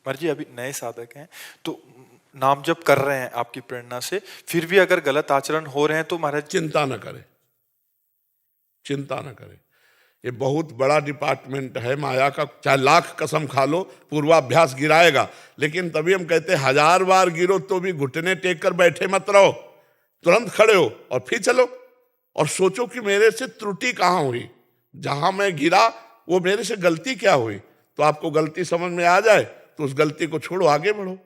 महाराज जी अभी नए साधक हैं तो नाम जप कर रहे हैं आपकी प्रेरणा से, फिर भी अगर गलत आचरण हो रहे हैं तो महाराज चिंता न करें, चिंता न करें। ये बहुत बड़ा डिपार्टमेंट है माया का। चाहे लाख कसम खा लो, पूर्वाभ्यास गिराएगा, लेकिन तभी हम कहते हैं 1000 बार गिरो तो भी घुटने टेक कर बैठे मत रहो, तुरंत खड़े हो और फिर चलो और सोचो कि मेरे से त्रुटि कहाँ हुई, जहां मैं गिरा वो मेरे से गलती क्या हुई। तो आपको गलती समझ में आ जाए तो उस गलती को छोड़ो, आगे बढ़ो,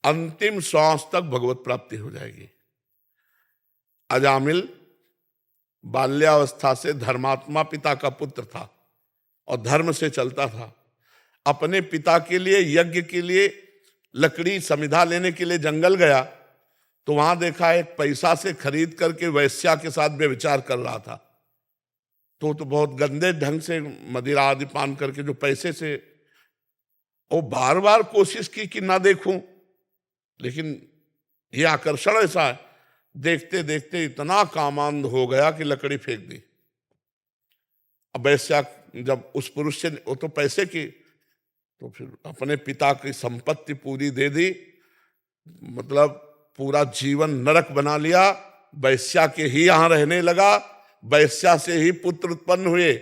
अंतिम श्वास तक भगवत प्राप्ति हो जाएगी। अजामिल बाल्यावस्था से धर्मात्मा पिता का पुत्र था और धर्म से चलता था। अपने पिता के लिए यज्ञ के लिए लकड़ी समिधा लेने के लिए जंगल गया तो वहां देखा एक पैसा से खरीद करके वैश्या के साथ व्यभिचार कर रहा था। तो बहुत गंदे ढंग से मदिरा आदि पान करके जो पैसे से, वो बार बार कोशिश की कि ना देखूं, लेकिन ये आकर्षण ऐसा है, देखते देखते इतना कामांध हो गया कि लकड़ी फेंक दी। अब वैश्या जब उस पुरुष से, वो तो पैसे की, तो फिर अपने पिता की संपत्ति पूरी दे दी, मतलब पूरा जीवन नरक बना लिया। वैश्या के ही यहां रहने लगा, वैश्या से ही पुत्र उत्पन्न हुए।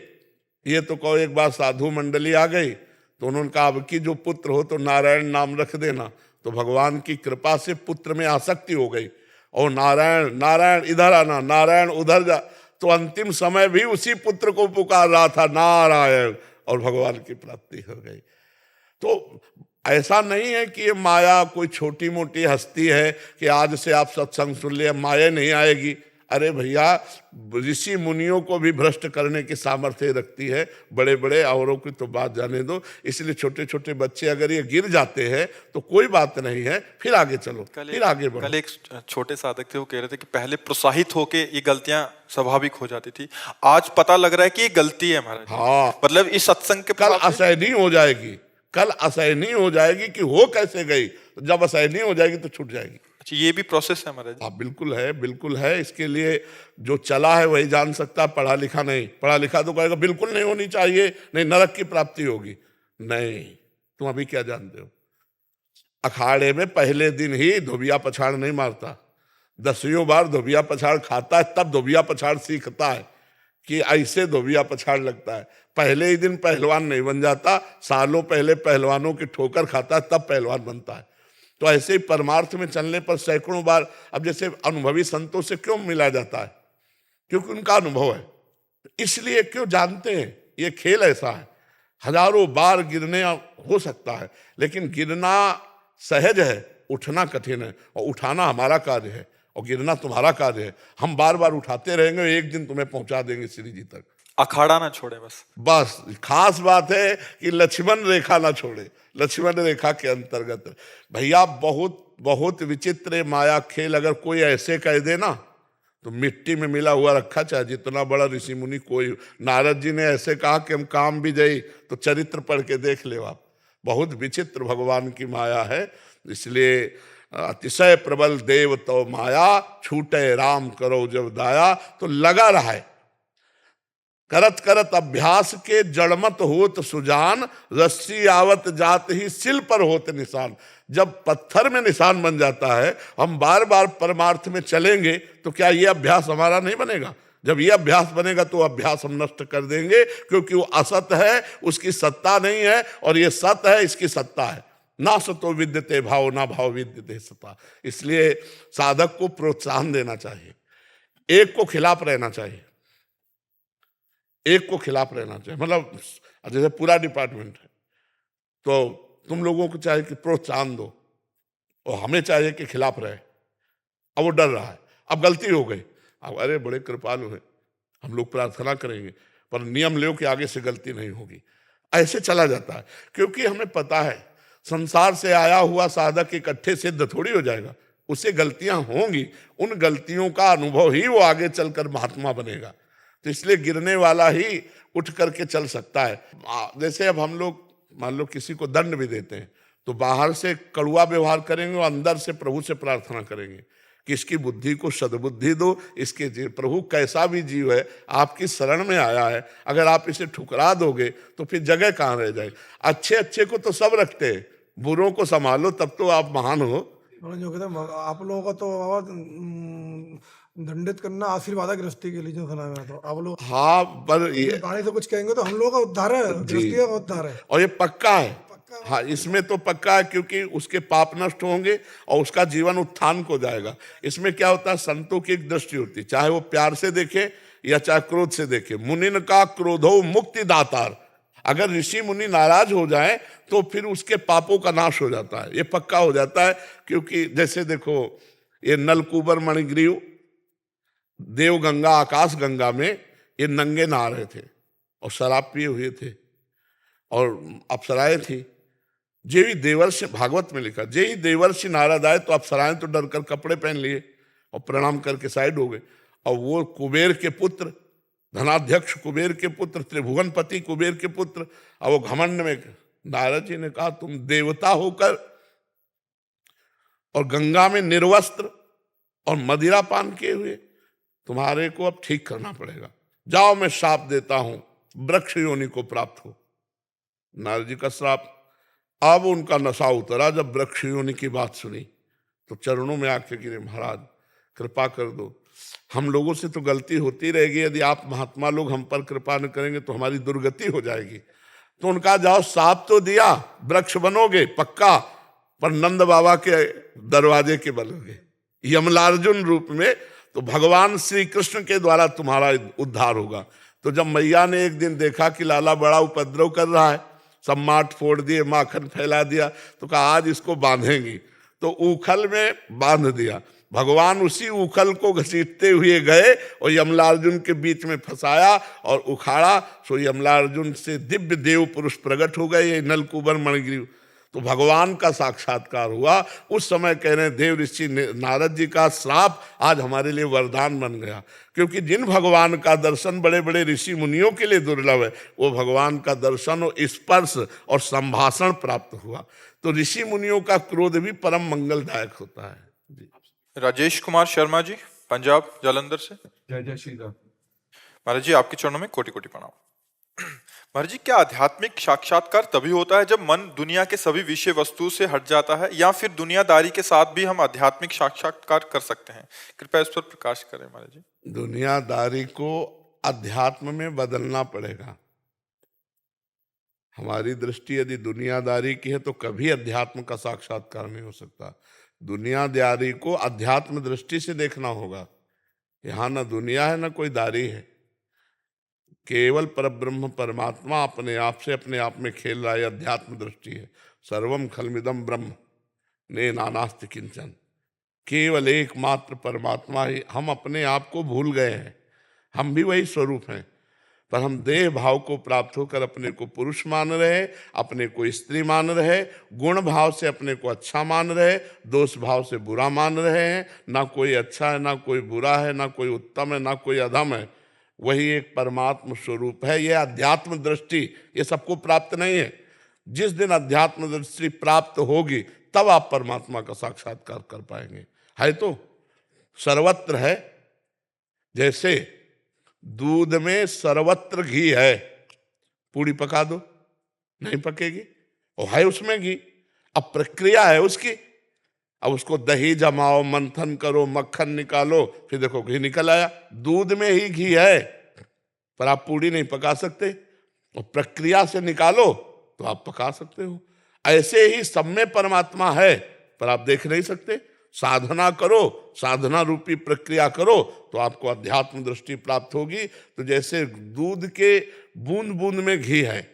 ये तो कहो एक बार साधु मंडली आ गई तो उन्होंने कहा अब की जो पुत्र हो तो नारायण नाम रख देना। तो भगवान की कृपा से पुत्र में आसक्ति हो गई और नारायण नारायण इधर आना, नारायण उधर जा, तो अंतिम समय भी उसी पुत्र को पुकार रहा था नारायण, और भगवान की प्राप्ति हो गई। तो ऐसा नहीं है कि ये माया कोई छोटी मोटी हस्ती है कि आज से आप सत्संग सुन लिया माया नहीं आएगी। अरे भैया, ऋषि मुनियों को भी भ्रष्ट करने की सामर्थ्य रखती है, बड़े बड़े, औरों की तो बात जाने दो। इसलिए छोटे छोटे बच्चे अगर ये गिर जाते हैं तो कोई बात नहीं है, फिर आगे चलो, फिर आगे बढ़ो। कल एक छोटे साधक थे, वो कह रहे थे कि पहले प्रोत्साहित होके ये गलतियां स्वाभाविक हो जाती थी, आज पता लग रहा है कि ये गलती है महाराज। हाँ, मतलब इस सत्संग के कल असहनीय हो जाएगी, कल असहनीय हो जाएगी कि हो कैसे गई, जब असहनीय हो जाएगी तो छूट जाएगी। अच्छा, ये भी प्रोसेस है महाराज? हाँ बिल्कुल है, बिल्कुल है। इसके लिए जो चला है वही जान सकता, पढ़ा लिखा नहीं। पढ़ा लिखा तो कहेगा बिल्कुल नहीं होनी चाहिए, नहीं नरक की प्राप्ति होगी। नहीं, तुम अभी क्या जानते हो? अखाड़े में पहले दिन ही धोबिया पछाड़ नहीं मारता, 10वीं बार धोबिया पछाड़ खाता है, तब धोबिया पछाड़ सीखता है कि ऐसे धोबिया पछाड़ लगता है। पहले ही दिन पहलवान नहीं बन जाता, सालों पहले पहलवानों की ठोकर खाता है तब पहलवान बनता है। तो ऐसे ही परमार्थ में चलने पर सैकड़ों बार, अब जैसे अनुभवी संतों से क्यों मिला जाता है? क्योंकि उनका अनुभव है, इसलिए क्यों जानते हैं ये खेल ऐसा है। हजारों बार गिरने हो सकता है, लेकिन गिरना सहज है, उठना कठिन है, और उठाना हमारा कार्य है और गिरना तुम्हारा कार्य है। हम बार बार उठाते रहेंगे, एक दिन तुम्हें पहुंचा देंगे श्री जी तक। अखाड़ा ना छोड़े बस खास बात है कि लक्ष्मण रेखा ना छोड़े, लक्ष्मण रेखा के अंतर्गत। भैया बहुत बहुत विचित्र माया खेल। अगर कोई ऐसे कह दे ना तो मिट्टी में मिला हुआ रखा, चाहे जितना बड़ा ऋषि मुनि कोई। नारद जी ने ऐसे कहा कि हम काम भी जाई, तो चरित्र पढ़ के देख ले आप, बहुत विचित्र भगवान की माया है। इसलिए अतिशय प्रबल देव तो माया, छूटे राम करो जब दाया। तो लगा रहा है, करत करत अभ्यास के जड़मत होत सुजान, रस्सी आवत जात ही सिल पर होत निशान। जब पत्थर में निशान बन जाता है, हम बार बार परमार्थ में चलेंगे, तो क्या ये अभ्यास हमारा नहीं बनेगा? जब ये अभ्यास बनेगा तो अभ्यास हम नष्ट कर देंगे, क्योंकि वो असत है, उसकी सत्ता नहीं है, और ये सत है, इसकी सत्ता है। ना सतो विद्यते भाव, ना भाव विद्यते सता। इसलिए साधक को प्रोत्साहन देना चाहिए, एक को खिलाफ रहना चाहिए, एक को खिलाफ रहना चाहिए। मतलब जैसे पूरा डिपार्टमेंट है तो तुम लोगों को चाहिए कि प्रोत्साहन दो, और हमें चाहिए कि खिलाफ रहे। अब वो डर रहा है, अब गलती हो गई, अब अरे बड़े कृपालु हैं, हम लोग प्रार्थना करेंगे, पर नियम लो कि आगे से गलती नहीं होगी। ऐसे चला जाता है, क्योंकि हमें पता है संसार से आया हुआ साधक इकट्ठे सिद्ध थोड़ी हो जाएगा, उससे गलतियां होंगी। उन गलतियों का अनुभव ही वो आगे चलकर महात्मा बनेगा। तो इसलिए गिरने वाला ही उठ करके चल सकता है। जैसे अब हम लोग मान लो किसी को दंड भी देते हैं, तो बाहर से कड़वा व्यवहार करेंगे और अंदर से प्रभु से प्रार्थना करेंगे कि इसकी बुद्धि को सद्बुद्धि दो। इसके प्रभु कैसा भी जीव है, आपकी शरण में आया है, अगर आप इसे ठुकरा दोगे तो फिर जगह कहाँ रह जाए। अच्छे अच्छे को तो सब रखते हैं, बुरों को संभालो तब तो आप महान हो। उन्होंने जो कहते हैं आप लोगों का तो बाबा दंडित करना आशीर्वाद है गृहस्थी के लिए, जो सुना है मैंने। तो आप लोग हाँ, पर ये पानी से कुछ कहेंगे तो हम लोगों का उद्धार है, गृहस्थी का उद्धार है। और ये पक्का है। हाँ, इसमें तो पक्का है, क्योंकि उसके पाप नष्ट होंगे और उसका जीवन उत्थान को जाएगा। इसमें क्या होता है, संतों की एक दृष्टि होती है, चाहे वो प्यार से देखे या चाहे क्रोध से देखे। मुनिन का क्रोधो मुक्ति दातार। अगर ऋषि मुनि नाराज हो जाए तो फिर उसके पापों का नाश हो जाता है, ये पक्का हो जाता है। क्योंकि जैसे देखो, ये नलकूबर मणिग्रीव देव गंगा आकाश गंगा में ये नंगे नहा रहे थे और शराब पिए हुए थे और अप्सराएं थी। जेही देवर्षि, भागवत में लिखा, जेही देवर्षि नारद आए तो अप्सराएं तो डर कर कपड़े पहन लिए और प्रणाम करके साइड हो गए। और वो कुबेर के पुत्र, धनाध्यक्ष कुबेर के पुत्र, त्रिभुवनपति कुबेर के पुत्र, और वो घमंड में, नारद जी ने कहा तुम देवता होकर और गंगा में निर्वस्त्र और मदिरा पान किए हुए, तुम्हारे को अब ठीक करना पड़ेगा। जाओ मैं श्राप देता हूं, वृक्ष योनि को प्राप्त हो। नारद जी का श्राप। अब उनका नशा उतरा जब वृक्ष योनि की बात सुनी तो चरणों में आके गिरे, महाराज कृपा कर दो, हम लोगों से तो गलती होती रहेगी, यदि आप महात्मा लोग हम पर कृपा न करेंगे तो हमारी दुर्गति हो जाएगी। तो उनका जाओ, श्राप तो दिया, वृक्ष बनोगे पक्का, पर नंद बाबा के दरवाजे के बनोगे यमलार्जुन रूप में, तो भगवान श्री कृष्ण के द्वारा तुम्हारा उद्धार होगा। तो जब मैया ने एक दिन देखा कि लाला बड़ा उपद्रव कर रहा है, सब माट फोड़ दिए, माखन फैला दिया, तो कहा आज इसको बांधेंगी। तो उखल में बांध दिया। भगवान उसी उखल को घसीटते हुए गए और यमलार्जुन के बीच में फंसाया और उखाड़ा। सो यमलार्जुन से दिव्य देव पुरुष प्रकट हो गए, ये नलकूबर मणिग्रीव। तो भगवान का साक्षात्कार हुआ। उस समय कह रहे हैं देव ऋषि नारद जी का श्राप आज हमारे लिए वरदान बन गया, क्योंकि जिन भगवान का दर्शन बड़े बड़े ऋषि मुनियों के लिए दुर्लभ है, वो भगवान का दर्शन और स्पर्श और संभाषण प्राप्त हुआ। तो ऋषि मुनियों का क्रोध भी परम मंगलदायक होता है। जी। राजेश कुमार शर्मा जी, पंजाब जालंधर से। जय जय श्री राम। महाराज जी, आपके चरणों में कोटि कोटि प्रणाम। महाराज जी, क्या आध्यात्मिक साक्षात्कार तभी होता है जब मन दुनिया के सभी विषय वस्तु से हट जाता है, या फिर दुनियादारी के साथ भी हम आध्यात्मिक साक्षात्कार कर सकते हैं? कृपया इस पर प्रकाश करें महाराज जी। दुनियादारी को अध्यात्म में बदलना पड़ेगा। हमारी दृष्टि यदि दुनियादारी की है तो कभी अध्यात्म का साक्षात्कार नहीं हो सकता। दुनियादारी को अध्यात्म दृष्टि से देखना होगा। यहाँ न दुनिया है न कोई दारी है, केवल परब्रह्म परमात्मा अपने आप से अपने आप में खेल रहा है, अध्यात्म दृष्टि है। सर्वम खलमिदम ब्रह्म ने नानास्ति किंचन, केवल एकमात्र परमात्मा ही। हम अपने आप को भूल गए हैं, हम भी वही स्वरूप हैं, पर हम देह भाव को प्राप्त होकर अपने को पुरुष मान रहे, अपने को स्त्री मान रहे, गुण भाव से अपने को अच्छा मान रहे, दोष भाव से बुरा मान रहे हैं। ना कोई अच्छा है, ना कोई बुरा है, ना कोई उत्तम है, ना कोई अधम है। वही एक परमात्म स्वरूप है। यह अध्यात्म दृष्टि ये सबको प्राप्त नहीं है। जिस दिन अध्यात्म दृष्टि प्राप्त होगी तब आप परमात्मा का साक्षात्कार कर पाएंगे। है तो सर्वत्र है, जैसे दूध में सर्वत्र घी है, पूड़ी पका दो नहीं पकेगी, और है उसमें घी। अब प्रक्रिया है उसकी, अब उसको दही जमाओ, मंथन करो, मक्खन निकालो, फिर देखो घी निकल आया। दूध में ही घी है, पर आप पूड़ी नहीं पका सकते, और प्रक्रिया से निकालो तो आप पका सकते हो। ऐसे ही सब में परमात्मा है, पर आप देख नहीं सकते। साधना करो, साधना रूपी प्रक्रिया करो तो आपको अध्यात्म दृष्टि प्राप्त होगी। तो जैसे दूध के बूंद बूंद में घी है,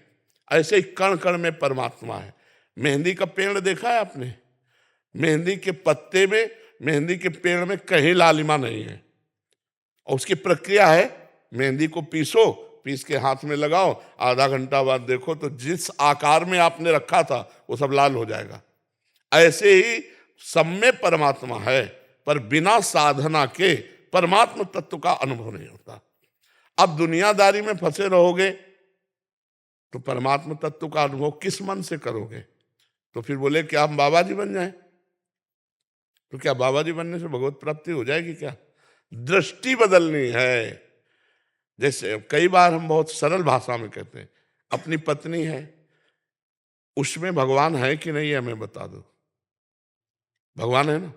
ऐसे ही कण कण में परमात्मा है। मेहंदी का पेड़ देखा है आपने? मेहंदी के पत्ते में, मेहंदी के पेड़ में कहीं लालिमा नहीं है, और उसकी प्रक्रिया है मेहंदी को पीसो, पीस के हाथ में लगाओ, आधा घंटा बाद देखो तो जिस आकार में आपने रखा था वो सब लाल हो जाएगा। ऐसे ही सब में परमात्मा है, पर बिना साधना के परमात्मा तत्व का अनुभव नहीं होता। अब दुनियादारी में फंसे रहोगे तो परमात्मा तत्व का अनुभव किस मन से करोगे? तो फिर बोले क्या हम बाबा जी बन जाएं? तो क्या बाबा जी बनने से भगवत प्राप्ति हो जाएगी क्या? दृष्टि बदलनी है। जैसे कई बार हम बहुत सरल भाषा में कहते हैं, अपनी पत्नी है, उसमें भगवान है कि नहीं है हमें बता दो। भगवान है ना?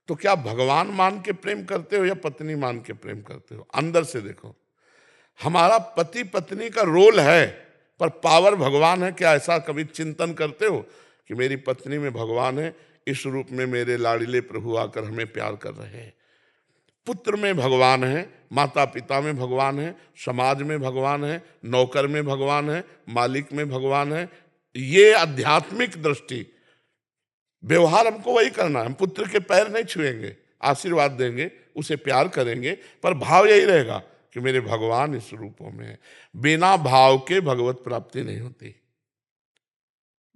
तो क्या भगवान मान के प्रेम करते हो या पत्नी मान के प्रेम करते हो? अंदर से देखो। हमारा पति पत्नी का रोल है, पर पावर भगवान है क्या? ऐसा कभी चिंतन करते हो कि मेरी पत्नी में भगवान है, इस रूप में मेरे लाडले प्रभु आकर हमें प्यार कर रहे हैं। पुत्र में भगवान है, माता पिता में भगवान है, समाज में भगवान है, नौकर में भगवान है, मालिक में भगवान है। ये आध्यात्मिक दृष्टि। व्यवहार हमको वही करना है। हम पुत्र के पैर नहीं छुएंगे, आशीर्वाद देंगे, उसे प्यार करेंगे, पर भाव यही रहेगा कि मेरे भगवान इस रूपों में है। बिना भाव के भगवत प्राप्ति नहीं होती।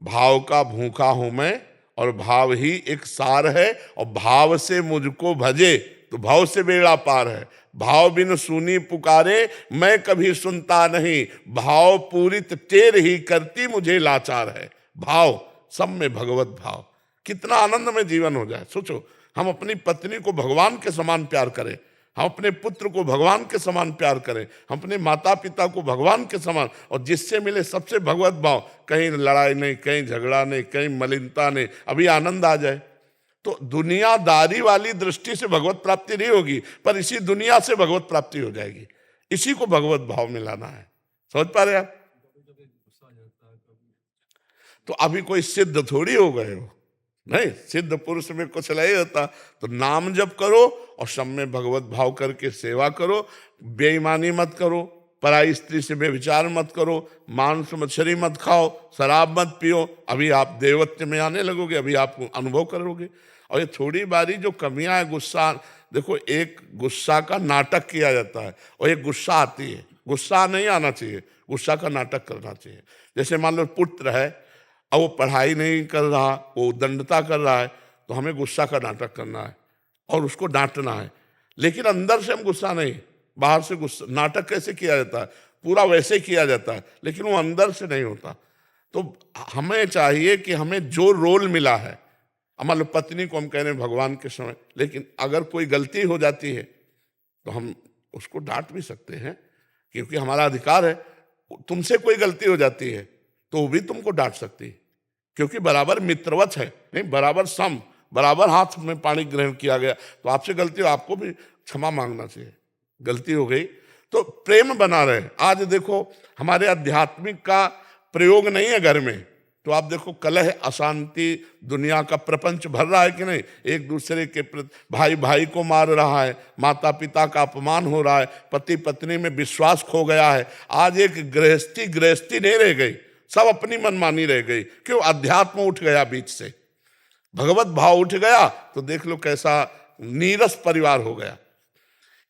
भाव का भूखा हूं मैं, और भाव ही एक सार है, और भाव से मुझको भजे तो भाव से बेड़ा पार है। भाव बिन सुनी पुकारे मैं कभी सुनता नहीं, भाव पूरित टेर ही करती मुझे लाचार है। भाव, सब में भगवत भाव, कितना आनंद में जीवन हो जाए। सोचो, हम अपनी पत्नी को भगवान के समान प्यार करें, हम अपने पुत्र को भगवान के समान प्यार करें, हम अपने माता पिता को भगवान के समान, और जिससे मिले सबसे भगवत भाव, कहीं लड़ाई नहीं, कहीं झगड़ा नहीं, कहीं मलिनता नहीं, अभी आनंद आ जाए। तो दुनियादारी वाली दृष्टि से भगवत प्राप्ति नहीं होगी, पर इसी दुनिया से भगवत प्राप्ति हो जाएगी। इसी को भगवत भाव में लाना है। समझ पा रहे आप? तो अभी कोई सिद्ध थोड़ी हो गए हो, नहीं। सिद्ध पुरुष में कुछ नहीं होता। तो नाम जप करो और सब में भगवत भाव करके सेवा करो। बेईमानी मत करो, पराई स्त्री से बेविचार मत करो, मांस मछली मत खाओ, शराब मत पियो। अभी आप देवत्व में आने लगोगे, अभी आप अनुभव करोगे। और ये थोड़ी बारी जो कमियां है, गुस्सा, देखो, एक गुस्सा का नाटक किया जाता है और एक गुस्सा आती है। गुस्सा नहीं आना चाहिए, गुस्सा का नाटक करना चाहिए। जैसे मान लो पुत्र है और वो पढ़ाई नहीं कर रहा, वो उद्दंडता कर रहा है, तो हमें गुस्सा का नाटक करना है और उसको डांटना है। लेकिन अंदर से हम गुस्सा नहीं, बाहर से गुस्सा। नाटक कैसे किया जाता है? पूरा वैसे किया जाता है, लेकिन वो अंदर से नहीं होता। तो हमें चाहिए कि हमें जो रोल मिला है, मान लो पत्नी को हम कह रहे हैं भगवान के समय, लेकिन अगर कोई गलती हो जाती है तो हम उसको डांट भी सकते हैं, क्योंकि हमारा अधिकार है। तुमसे कोई गलती हो जाती है तो वो भी तुमको डांट सकती है, क्योंकि बराबर मित्रवत है, नहीं, बराबर सम, बराबर हाथ में पानी ग्रहण किया गया। तो आपसे गलती हो, आपको भी क्षमा मांगना चाहिए। गलती हो गई तो प्रेम बना रहे। आज देखो, हमारे आध्यात्मिक का प्रयोग नहीं है घर में, तो आप देखो कलह, अशांति, दुनिया का प्रपंच भर रहा है कि नहीं। एक दूसरे के भाई भाई को मार रहा है, माता पिता का अपमान हो रहा है, पति पत्नी में विश्वास खो गया है। आज एक गृहस्थी नहीं रह गई, सब अपनी मनमानी रह गई। क्यों? अध्यात्म उठ गया बीच से, भगवत भाव उठ गया, तो देख लो कैसा नीरस परिवार हो गया।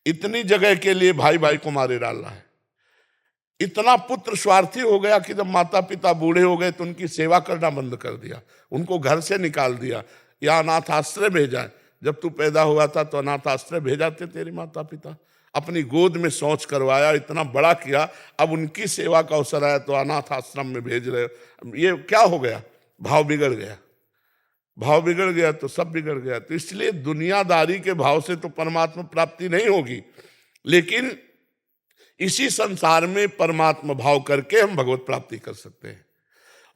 इतनी जगह के लिए भाई भाई को मारे डाल रहा है। इतना पुत्र स्वार्थी हो गया कि जब माता पिता बूढ़े हो गए तो उनकी सेवा करना बंद कर दिया, उनको घर से निकाल दिया या अनाथ आश्रय भेजा। जब तू पैदा हुआ था तो अनाथ आश्रय भेजा थे तेरे माता पिता, अपनी गोद में शौच करवाया, इतना बड़ा किया, अब उनकी सेवा का अवसर आया तो अनाथ आश्रम में भेज रहे हो। ये क्या हो गया? भाव बिगड़ गया। भाव बिगड़ गया तो सब बिगड़ गया। तो इसलिए दुनियादारी के भाव से तो परमात्मा प्राप्ति नहीं होगी, लेकिन इसी संसार में परमात्मा भाव करके हम भगवत प्राप्ति कर सकते हैं।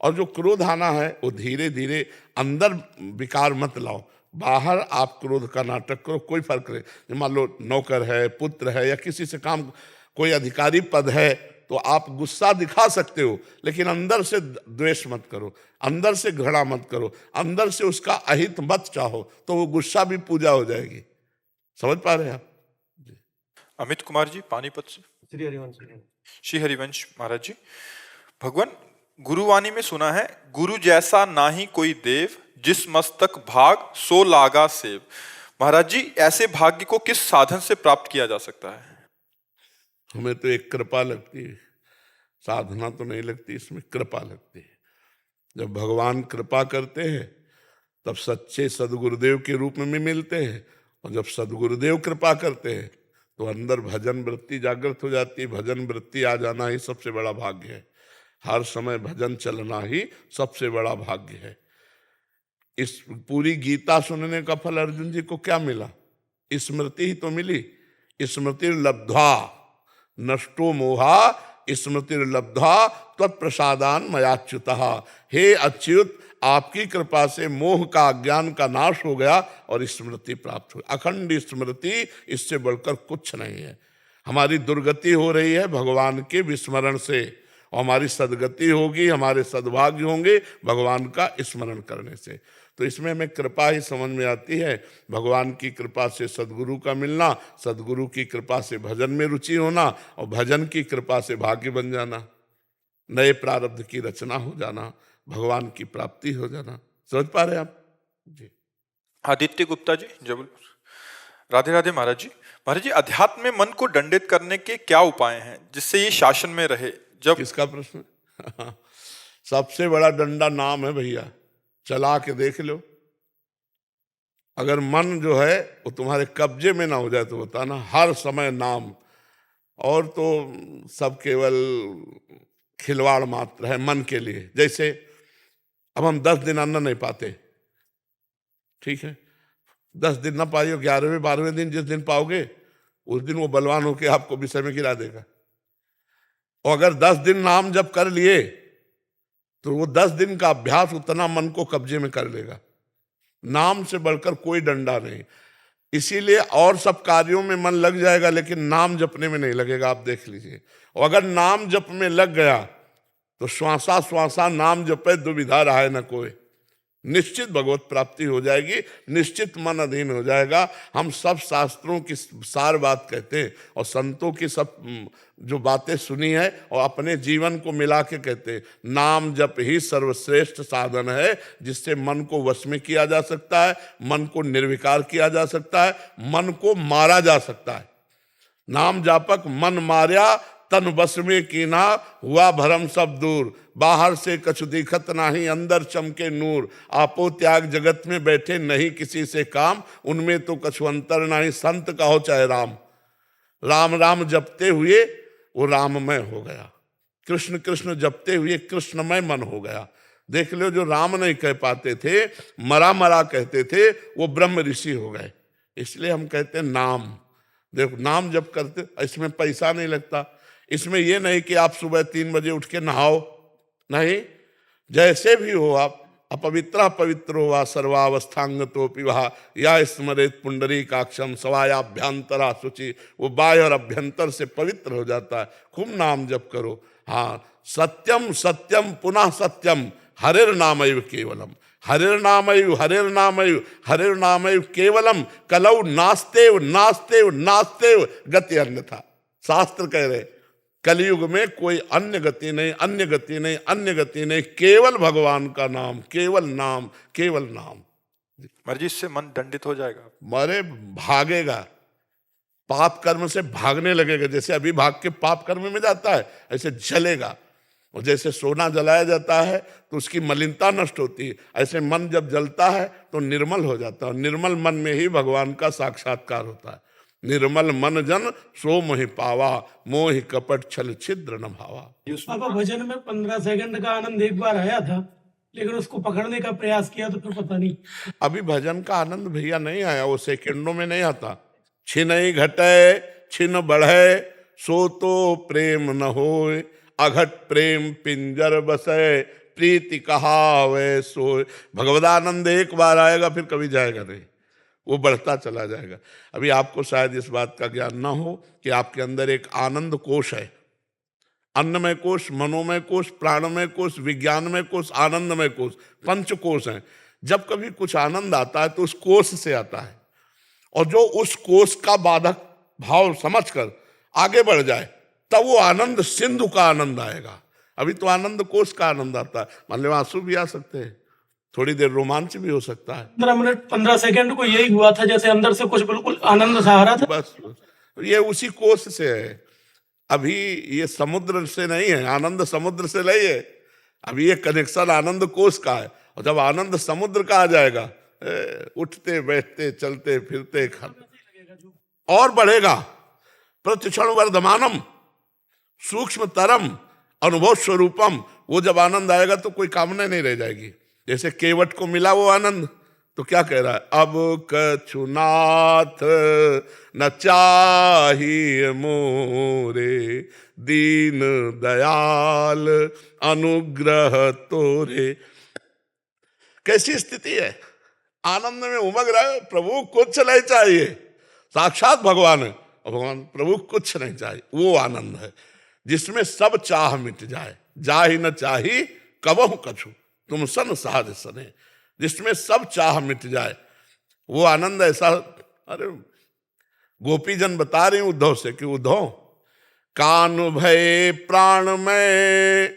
और जो क्रोध आना है वो धीरे धीरे, अंदर विकार मत लाओ, बाहर आप क्रोध का नाटक करो, कोई फर्क नहीं। मान लो नौकर है, पुत्र है, या किसी से काम, कोई अधिकारी पद है, तो आप गुस्सा दिखा सकते हो, लेकिन अंदर से द्वेष मत करो, अंदर से घृणा मत करो, अंदर से उसका अहित मत चाहो, तो वो गुस्सा भी पूजा हो जाएगी। समझ पा रहे हैं आप? अमित कुमार जी, पानीपत से। श्री हरिवंश महाराज जी, भगवान गुरुवाणी में सुना है, गुरु जैसा ना ही कोई देव, जिस मस्तक भाग सो लागा सेव। महाराज जी, ऐसे भाग्य को किस साधन से प्राप्त किया जा सकता है? हमें तो एक कृपा लगती है, साधना तो नहीं लगती, इसमें कृपा लगती है। जब भगवान कृपा करते हैं तब सच्चे सदगुरुदेव के रूप में मिलते हैं, और जब सदगुरुदेव कृपा करते हैं तो अंदर भजन वृत्ति जागृत हो जाती है। भजन वृत्ति आ जाना ही सबसे बड़ा भाग्य है। हर समय भजन चलना ही सबसे बड़ा भाग्य है। इस पूरी गीता सुनने का फल अर्जुन जी को क्या मिला? स्मृति ही तो मिली। स्मृति लब्ध्वा नष्टो मोहा स्मृतिर्लब्धा त्वत्प्रसादान मयाच्युतः। हे अच्युत, आपकी कृपा से मोह का, अज्ञान का नाश हो गया और स्मृति प्राप्त हुई। अखंड स्मृति, इससे बढ़कर कुछ नहीं है। हमारी दुर्गति हो रही है भगवान के विस्मरण से, और हमारी सदगति होगी, हमारे सद्भाग्य होंगे भगवान का स्मरण करने से। तो इसमें हमें कृपा ही समझ में आती है। भगवान की कृपा से सदगुरु का मिलना, सदगुरु की कृपा से भजन में रुचि होना, और भजन की कृपा से भाग्य बन जाना, नए प्रारब्ध की रचना हो जाना, भगवान की प्राप्ति हो जाना। समझ पा रहे हैं आप जी? आदित्य गुप्ता जी, जबलपुर। राधे राधे महाराज जी। महाराज जी, अध्यात्म में मन को दंडित करने के क्या उपाय हैं जिससे ये शासन में रहे? जब किसका प्रश्न? सबसे बड़ा डंडा नाम है भैया, चला के देख लो। अगर मन जो है वो तुम्हारे कब्जे में ना हो जाए तो बताना, हर समय नाम। और तो सब केवल खिलवाड़ मात्र है मन के लिए। जैसे अब हम 10 दिन अन्न नहीं पाते, ठीक है, 10 दिन ना पाइए, 11वें 12वें दिन जिस दिन पाओगे उस दिन वो बलवान होके आपको विषय में गिरा देगा। और अगर 10 दिन नाम जब कर लिए तो वो 10 दिन का अभ्यास उतना मन को कब्जे में कर लेगा। नाम से बढ़कर कोई डंडा नहीं। इसीलिए और सब कार्यों में मन लग जाएगा, लेकिन नाम जपने में नहीं लगेगा। आप देख लीजिए। और अगर नाम जप में लग गया तो श्वासा श्वासा नाम जपे, दुविधा रहा न कोई। निश्चित भगवत प्राप्ति हो जाएगी, निश्चित मन अधीन हो जाएगा। हम सब शास्त्रों की सार बात कहते हैं, और संतों की सब जो बातें सुनी है और अपने जीवन को मिला के कहते हैं। नाम जप ही सर्वश्रेष्ठ साधन है, जिससे मन को वश में किया जा सकता है, मन को निर्विकार किया जा सकता है, मन को मारा जा सकता है। नाम जापक मन मार्या तन बस में कीना, हुआ भरम सब दूर। बाहर से कछु दिखत नाही, अंदर चमके नूर। आपो त्याग जगत में बैठे नहीं किसी से काम, उनमें तो कछु अंतर नहीं, संत कहो चाहे राम। राम राम जपते हुए वो राममय हो गया, कृष्ण कृष्ण जपते हुए कृष्णमय मन हो गया। देख लो, जो राम नहीं कह पाते थे, मरा मरा कहते थे, वो ब्रह्म ऋषि हो गए। इसलिए हम कहते हैं नाम। देखो, नाम जप करते, इसमें पैसा नहीं लगता। इसमें यह नहीं कि आप सुबह 3 बजे उठ के नहाओ, नहीं, जैसे भी हो आप, अपवित्र पवित्र हुआ, सर्वावस्थांग तो पिवा या स्मरेत पुंडरीकाक्षम सवायाभ्यंतरा शुचि। वो बाह्य और अभ्यंतर से पवित्र हो जाता है। खूब नाम जप करो। हाँ, सत्यम सत्यम पुनः सत्यम, हरिर नामैव केवलम, हरिर नामैव हरिर नामैव हरिर नामैव केवलम, कलौ नास्तेव नास्तेव नास्तेव गति अन्यथा। शास्त्र कह रहे कलयुग में कोई अन्य गति नहीं, अन्य गति नहीं, अन्य गति नहीं, केवल भगवान का नाम, केवल नाम, केवल नाम। महाराज जी, इससे मन दंडित हो जाएगा? मरे भागेगा, पाप कर्म से भागने लगेगा। जैसे अभी भाग के पाप कर्म में जाता है, ऐसे जलेगा। और जैसे सोना जलाया जाता है तो उसकी मलिनता नष्ट होती है, ऐसे मन जब जलता है तो निर्मल हो जाता है। निर्मल मन में ही भगवान का साक्षात्कार होता है। निर्मल मन जन सो मोहि पावा, मोहि कपट छल छिद्र न भावा। पापा, भजन में 15 सेकंड का आनंद एक बार आया था, लेकिन उसको पकड़ने का प्रयास किया तो फिर पता नहीं। अभी भजन का आनंद भैया नहीं आया, वो सेकंडों में नहीं आता। छिनई घटे छिन बढ़े, सो तो प्रेम न होए, अघट प्रेम पिंजर बसे, प्रीति कहावे सोए। भगवदानंद एक बार आएगा, फिर कभी जाएगा नहीं, वो बढ़ता चला जाएगा। अभी आपको शायद इस बात का ज्ञान ना हो कि आपके अंदर एक आनंद कोश है। अन्नमय कोश, मनोमय कोश, प्राणमय कोश, विज्ञानमय कोश, आनंदमय कोश, 5 कोश हैं। जब कभी कुछ आनंद आता है तो उस कोश से आता है, और जो उस कोश का बाधक भाव समझकर आगे बढ़ जाए, तब वो आनंद सिंधु का आनंद आएगा। अभी तो आनंद कोश का आनंद आता है। मान लो आंसू भी आ सकते हैं, थोड़ी देर रोमांच भी हो सकता है। 15 मिनट 15 सेकंड को यही हुआ था, जैसे अंदर से कुछ बिल्कुल आनंद सा आ रहा था। बस ये उसी कोश से है। अभी ये समुद्र से नहीं है, आनंद समुद्र से नहीं है। अभी ये कनेक्शन आनंद कोश का है, और जब आनंद समुद्र का आ जाएगा, उठते बैठते चलते फिरते और बढ़ेगा। प्रतिक्षण वर्धमानम सूक्ष्म तरम अनुभव स्वरूपम। वो जब आनंद आएगा तो कोई कामना नहीं रह जाएगी। जैसे केवट को मिला वो आनंद, तो क्या कह रहा है? अब कछु नाथ न चाहिए मोरे, दीन दयाल अनुग्रह तोरे। कैसी स्थिति है? आनंद में उमग रहा है, प्रभु कुछ नहीं चाहिए, साक्षात भगवान है और भगवान प्रभु कुछ नहीं चाहिए। वो आनंद है जिसमें सब चाह मिट जाए, जाहि न चाही कबहु कछु तुम सन सहज सने, जिसमें सब चाह मिट जाए वो आनंद ऐसा। अरे गोपीजन बता रही उद्धव से कि उद्धव, कान भय प्राण में,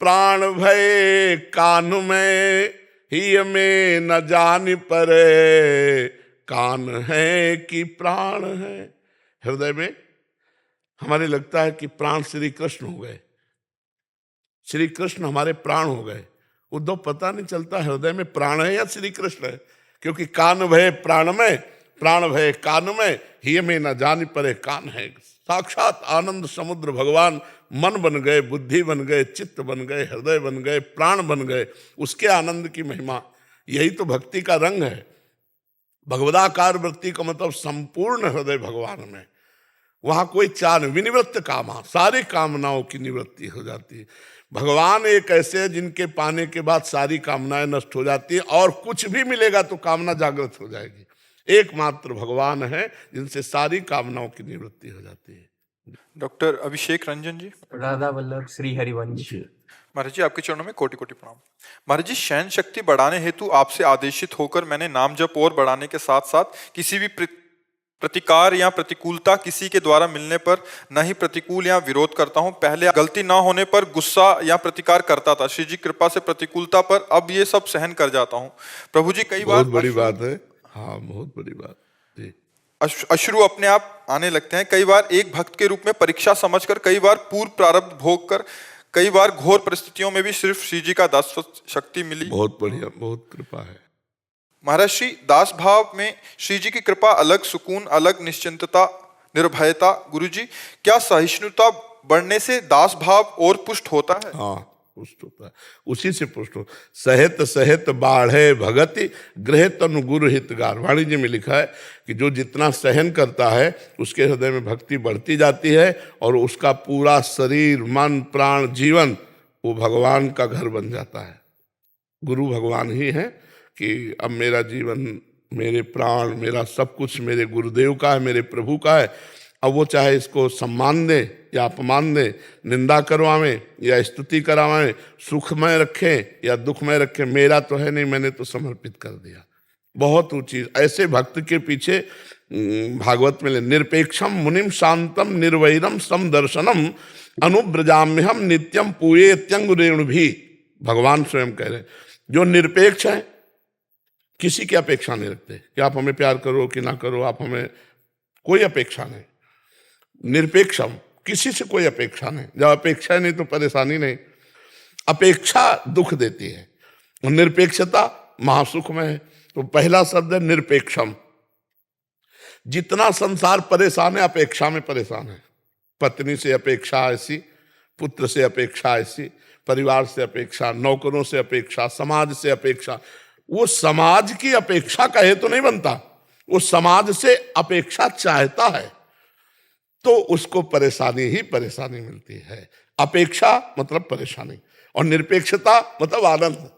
प्राण भय कान में, ही में न जान परे, कान है कि प्राण है। हृदय में हमारे लगता है कि प्राण श्री कृष्ण हो गए, श्री कृष्ण हमारे प्राण हो गए। उद्धव पता नहीं चलता हृदय में प्राण है या श्री कृष्ण है, क्योंकि कान भय प्राण में, प्राण भय कान में, ही में न जान परे, कान है। साक्षात आनंद समुद्र भगवान मन बन गए, बुद्धि बन गए, चित्त बन गए, हृदय बन गए, प्राण बन गए। उसके आनंद की महिमा, यही तो भक्ति का रंग है। भगवदाकार वृत्ति का मतलब संपूर्ण हृदय भगवान में, वहां कोई चाह नहीं, विनिवृत्त कामा, सारी कामनाओं की निवृत्ति हो जाती है। भगवान एक ऐसे है जिनके पाने के बाद सारी कामनाएं नष्ट हो जाती है, और कुछ भी मिलेगा तो कामना जागृत हो जाएगी। एकमात्र भगवान है जिनसे सारी कामनाओं की निवृत्ति हो जाती है। डॉक्टर अभिषेक रंजन जी। राधा वल्लभ श्री हरिवंश। महाराज जी, आपके चरणों में कोटि कोटि प्रणाम। महाराज जी, शयन शक्ति बढ़ाने हेतु आपसे आदेशित होकर मैंने नाम जप और बढ़ाने के साथ साथ किसी भी प्रतिकार या प्रतिकूलता किसी के द्वारा मिलने पर न ही प्रतिकूल या विरोध करता हूं। पहले गलती ना होने पर गुस्सा या प्रतिकार करता था, श्री जी कृपा से प्रतिकूलता पर अब ये सब सहन कर जाता हूं। प्रभु जी, कई बार बहुत बड़ी बात है। हाँ, बहुत बड़ी बात जी। अश्रु अपने आप आने लगते हैं। कई बार एक भक्त के रूप में परीक्षा समझकर, कई बार पूर्व प्रारब्ध भोग कर, कई बार घोर परिस्थितियों में भी सिर्फ श्री जी का दास शक्ति मिली। बहुत बढ़िया, बहुत कृपा है महाराज श्री, दास भाव में श्री जी की कृपा अलग, सुकून अलग, निश्चिंतता, निर्भयता। गुरु जी, क्या सहिष्णुता बढ़ने से दास भाव और पुष्ट होता है? हाँ, पुष्ट होता है, उसी से पुष्ट हो। सहित सहित बाढ़े भगति, गृह तनु गुरु हितगार। वाणी जी में लिखा है कि जो जितना सहन करता है उसके हृदय में भक्ति बढ़ती जाती है, और उसका पूरा शरीर, मन, प्राण, जीवन वो भगवान का घर बन जाता है। गुरु भगवान ही है कि अब मेरा जीवन, मेरे प्राण, मेरा सब कुछ मेरे गुरुदेव का है, मेरे प्रभु का है। अब वो चाहे इसको सम्मान दे या अपमान दे, निंदा करवावें या स्तुति करावें, सुखमय रखें या दुखमय रखें, मेरा तो है नहीं, मैंने तो समर्पित कर दिया। बहुत ऊंची ऐसे भक्त के पीछे भागवत में निरपेक्षम मुनिम शांतम निर्वैरम समदर्शनम अनुब्रजाम्यहम नित्यम पूयेत्यंग रेणु भी। भगवान स्वयं कह रहे हैं, जो निरपेक्ष है, किसी की अपेक्षा नहीं रखते कि आप हमें प्यार करो कि ना करो, आप हमें, कोई अपेक्षा नहीं। निरपेक्षम, किसी से कोई अपेक्षा नहीं। जब अपेक्षा नहीं तो परेशानी नहीं। अपेक्षा दुख देती है और निरपेक्षता महासुख में है। तो पहला शब्द है निरपेक्षम। जितना संसार परेशान है, अपेक्षा में परेशान है। पत्नी से अपेक्षा ऐसी, पुत्र से अपेक्षा ऐसी, परिवार से अपेक्षा, नौकरों से अपेक्षा, समाज से अपेक्षा। वो समाज की अपेक्षा का हेतु नहीं बनता, वो समाज से अपेक्षा चाहता है तो उसको परेशानी ही परेशानी मिलती है। अपेक्षा मतलब परेशानी, और निरपेक्षता मतलब आनंद।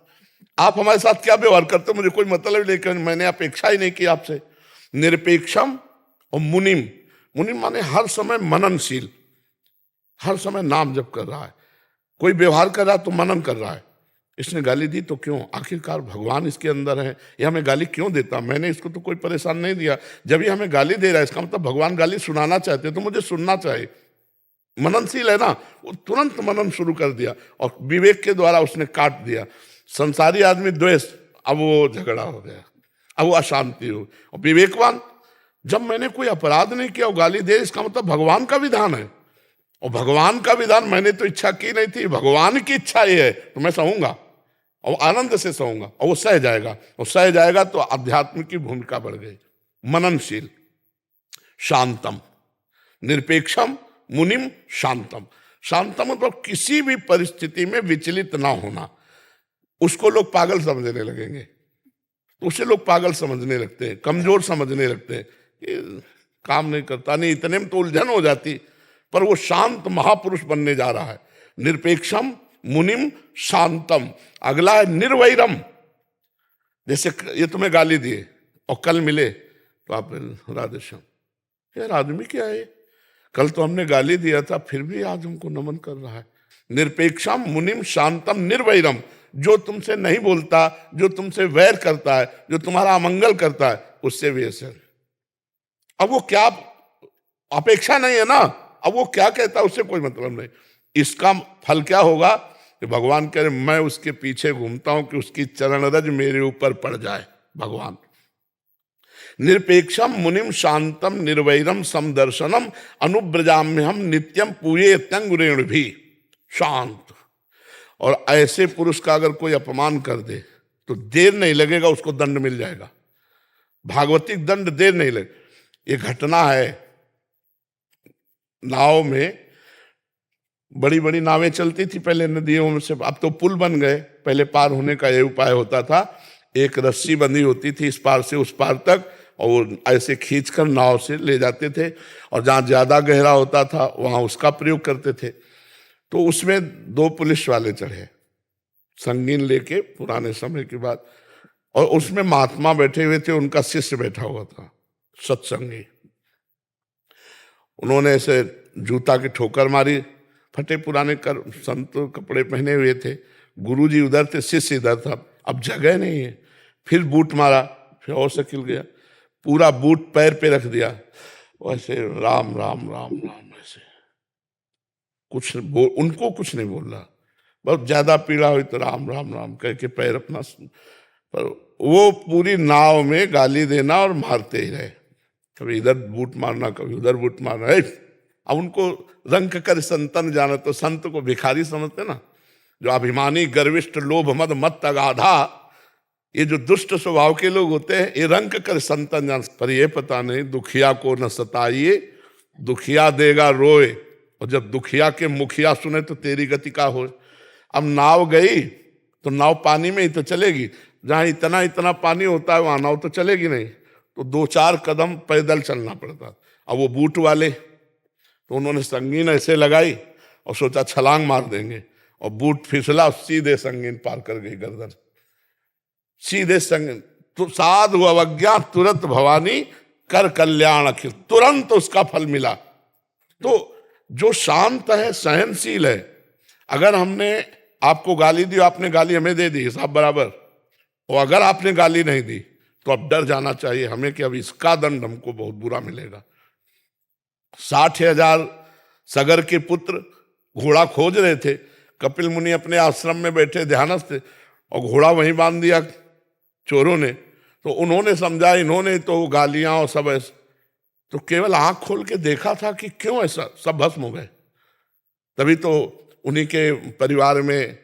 आप हमारे साथ क्या व्यवहार करते हो मुझे कोई मतलब नहीं, लेकिन मैंने अपेक्षा ही नहीं की आपसे। निरपेक्षम और मुनिम, मुनिम माने हर समय मननशील, हर समय नाम जप कर रहा है। कोई व्यवहार कर रहा है तो मनन कर रहा है। इसने गाली दी तो क्यों, आखिरकार भगवान इसके अंदर है, ये हमें गाली क्यों देता, मैंने इसको तो कोई परेशान नहीं दिया। जब ये हमें गाली दे रहा है इसका मतलब भगवान गाली सुनाना चाहते तो मुझे सुनना चाहिए। मननशील है ना, वो तुरंत मनन शुरू कर दिया और विवेक के द्वारा उसने काट दिया। संसारी आदमी द्वेष, अब वो झगड़ा हो गया, अब वो अशांति हो। और विवेकवान, जब मैंने कोई अपराध नहीं किया वो गाली दे, इसका मतलब भगवान का विधान है, और भगवान का विधान मैंने तो इच्छा की नहीं थी, भगवान की इच्छा ये है तो मैं सहूंगा और आनंद से सहूंगा, और वो सह जाएगा, और सह जाएगा तो अध्यात्म की भूमिका बढ़ गई। मननशील, शांतम, निरपेक्षम, मुनिम, शांतम। शांतम मतलब किसी भी परिस्थिति में विचलित ना होना। उसको लोग पागल समझने लगेंगे, तो उसे लोग पागल समझने लगते हैं, कमजोर समझने लगते हैं, ये काम नहीं करता, नहीं, इतने में तो उलझन हो जाती। पर वो शांत महापुरुष बनने जा रहा है। निरपेक्षम मुनिम शांतम, अगला है निर्वैरम। जैसे ये तुम्हें गाली दिए और कल मिले तो आप राधेश्याम, यार आदमी क्या है, कल तो हमने गाली दिया था फिर भी आज हमको नमन कर रहा है। निरपेक्षम मुनिम शांतम निर्वैरम, जो तुमसे नहीं बोलता, जो तुमसे वैर करता है, जो तुम्हारा अमंगल करता है, उससे भी ऐसे। अब वो क्या, अपेक्षा नहीं है ना, अब वो क्या कहता है उससे कोई मतलब नहीं। इसका फल क्या होगा कि भगवान कह रहे मैं उसके पीछे घूमता हूं कि उसकी चरण रज मेरे ऊपर पड़ जाए। भगवान निरपेक्षम मुनिम शांतम निर्वैरम समदर्शनम अनुब्रजाम्यहम नित्यम पूये त्यंगुरेण भी, शांत। और ऐसे पुरुष का अगर कोई अपमान कर दे तो देर नहीं लगेगा, उसको दंड मिल जाएगा, भागवतिक दंड देर नहीं लगे। ये घटना है, नाव में बड़ी बड़ी नावें चलती थी पहले नदियों में से, अब तो पुल बन गए। पहले पार होने का ये उपाय होता था, एक रस्सी बंधी होती थी इस पार से उस पार तक, और ऐसे खींचकर नाव से ले जाते थे, और जहाँ ज्यादा गहरा होता था वहां उसका प्रयोग करते थे। तो उसमें 2 पुलिस वाले चढ़े, संगीन लेके, पुराने समय की बात, और उसमें महात्मा बैठे हुए थे, उनका शिष्य बैठा हुआ था, सत्संगी। उन्होंने ऐसे जूता की ठोकर मारी, फटे पुराने संत कपड़े पहने हुए थे, गुरुजी उधर थे, शिष्य इधर था, अब जगह नहीं है। फिर बूट मारा, फिर और शकील गया, पूरा बूट पैर पे रख दिया, वैसे राम राम राम राम, ऐसे कुछ उनको कुछ नहीं बोल रहा, बहुत ज्यादा पीड़ा हुई तो राम राम राम कह के पैर अपना, पर वो पूरी नाव में गाली देना और मारते ही रहे, कभी इधर बूट मारना कभी उधर बूट मारना। अब उनको रंग कर संतन जाना, तो संत को भिखारी समझते ना, जो अभिमानी गर्विष्ठ लोभ मद मत अगाधा, ये जो दुष्ट स्वभाव के लोग होते हैं, ये रंग कर संतन जान। पर ये पता नहीं दुखिया को न सताइए, दुखिया देगा रोए, और जब दुखिया के मुखिया सुने तो तेरी गति का हो। अब नाव गई तो नाव पानी में ही तो चलेगी, जहां इतना इतना पानी होता है वहां नाव तो चलेगी नहीं, तो 2-4 कदम पैदल चलना पड़ता। अब वो बूट वाले, तो उन्होंने संगीन ऐसे लगाई और सोचा छलांग मार देंगे, और बूट फिसला, सीधे संगीन पार कर गई गर्दन, सीधे संगीन। तो साधु अवज्ञा तुरंत भवानी कर कल्याण अखिल, तुरंत उसका फल मिला। तो जो शांत है, सहनशील है, अगर हमने आपको गाली दी, आपने गाली हमें दे दी, हिसाब बराबर, और अगर आपने गाली नहीं दी तो अब डर जाना चाहिए हमें कि अब इसका दंड हमको बहुत बुरा मिलेगा। 60,000 सगर के पुत्र घोड़ा खोज रहे थे, कपिल मुनि अपने आश्रम में बैठे ध्यानस्थ थे, और घोड़ा वहीं बांध दिया चोरों ने। तो उन्होंने समझा, इन्होंने तो गालियां और सब ऐसा, तो केवल आंख खोल के देखा था कि क्यों ऐसा, सब भस्म हो गए। तभी तो उन्हीं के परिवार में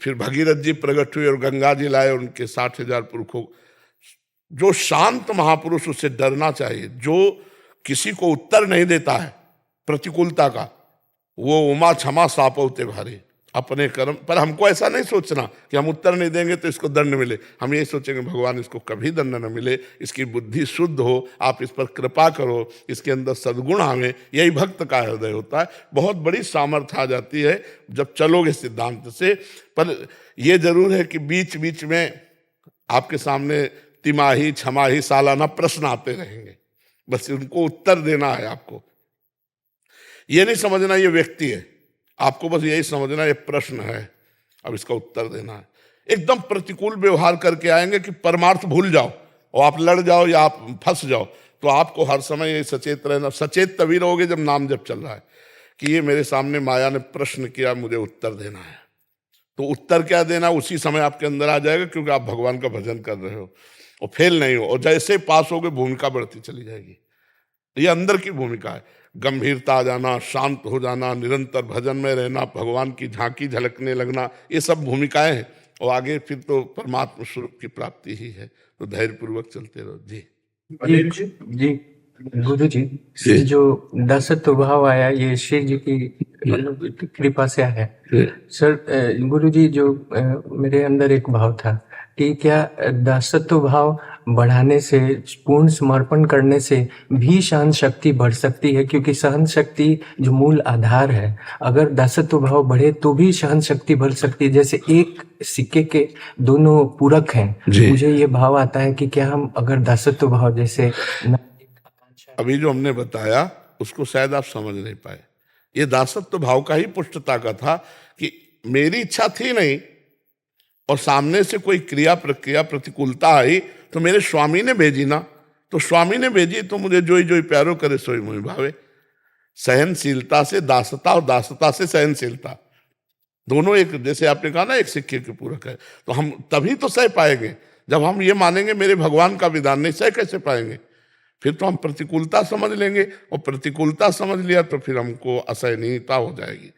फिर भगीरथ जी प्रकट हुए और गंगा जी लाए उनके 60,000 पुरखों। जो शांत महापुरुष, उससे डरना चाहिए। जो किसी को उत्तर नहीं देता है प्रतिकूलता का, वो उमा क्षमा सापौते भारी, अपने कर्म। पर हमको ऐसा नहीं सोचना कि हम उत्तर नहीं देंगे तो इसको दंड मिले, हम यही सोचेंगे भगवान इसको कभी दंड न मिले, इसकी बुद्धि शुद्ध हो, आप इस पर कृपा करो, इसके अंदर सद्गुण आवे। यही भक्त का हृदय होता है। बहुत बड़ी सामर्थ्य आ जाती है जब चलोगे सिद्धांत से। पर यह जरूर है कि बीच बीच में आपके सामने तिमाही छमाही सालाना प्रश्न आते रहेंगे, बस उनको उत्तर देना है आपको। ये नहीं समझना ये व्यक्ति है, आपको बस यही समझना ये प्रश्न है, अब इसका उत्तर देना है। एकदम प्रतिकूल व्यवहार करके आएंगे कि परमार्थ भूल जाओ और आप लड़ जाओ या आप फंस जाओ, तो आपको हर समय ये सचेत रहना। सचेत तभी रहोगे जब नाम जब चल रहा है कि ये मेरे सामने माया ने प्रश्न किया, मुझे उत्तर देना है। तो उत्तर क्या देना उसी समय आपके अंदर आ जाएगा, क्योंकि आप भगवान का भजन कर रहे हो और फेल नहीं हो। और जैसे पास होगे भूमिका बढ़ती चली जाएगी। ये अंदर की भूमिका है। गंभीरता आ जाना, शांत हो जाना, निरंतर भजन में रहना, भगवान की झांकी झलकने लगना, ये सब भूमिकाएं हैं। और आगे फिर तो परमात्मा स्वरूप की प्राप्ति ही है। तो धैर्यपूर्वक चलते रहो। जी जी गुरु जी, जो दासत्व भाव आया ये श्री जी की कृपा से आया। सर गुरु जी, जो मेरे अंदर एक भाव था कि क्या दासत्व भाव बढ़ाने से, पूर्ण समर्पण करने से भी सहन शक्ति बढ़ सकती है? क्योंकि सहन शक्ति जो मूल आधार है, अगर दासत्व भाव बढ़े तो भी सहन शक्ति बढ़ सकती है। जैसे एक सिक्के के दोनों पूरक हैं। जी। मुझे ये भाव आता है कि क्या हम अगर दासत्व भाव जैसे अभी जो हमने बताया उसको शायद आप समझ नहीं पाए। ये दासत्व भाव का ही पुष्टता का था कि मेरी इच्छा थी नहीं और सामने से कोई क्रिया प्रक्रिया प्रतिकूलता आई तो मेरे स्वामी ने भेजी ना, तो स्वामी ने भेजी तो मुझे जोई जोई प्यारो करे सोई मोहि भावे। सहनशीलता से दासता और दासता से सहनशीलता, दोनों एक, जैसे आपने कहा ना एक सिक्के के पूरक है। तो हम तभी तो सह पाएंगे जब हम ये मानेंगे मेरे भगवान का विधान, नहीं सह कैसे पाएंगे? फिर तो हम प्रतिकूलता समझ लेंगे और प्रतिकूलता समझ लिया तो फिर हमको असहनीयता हो जाएगी,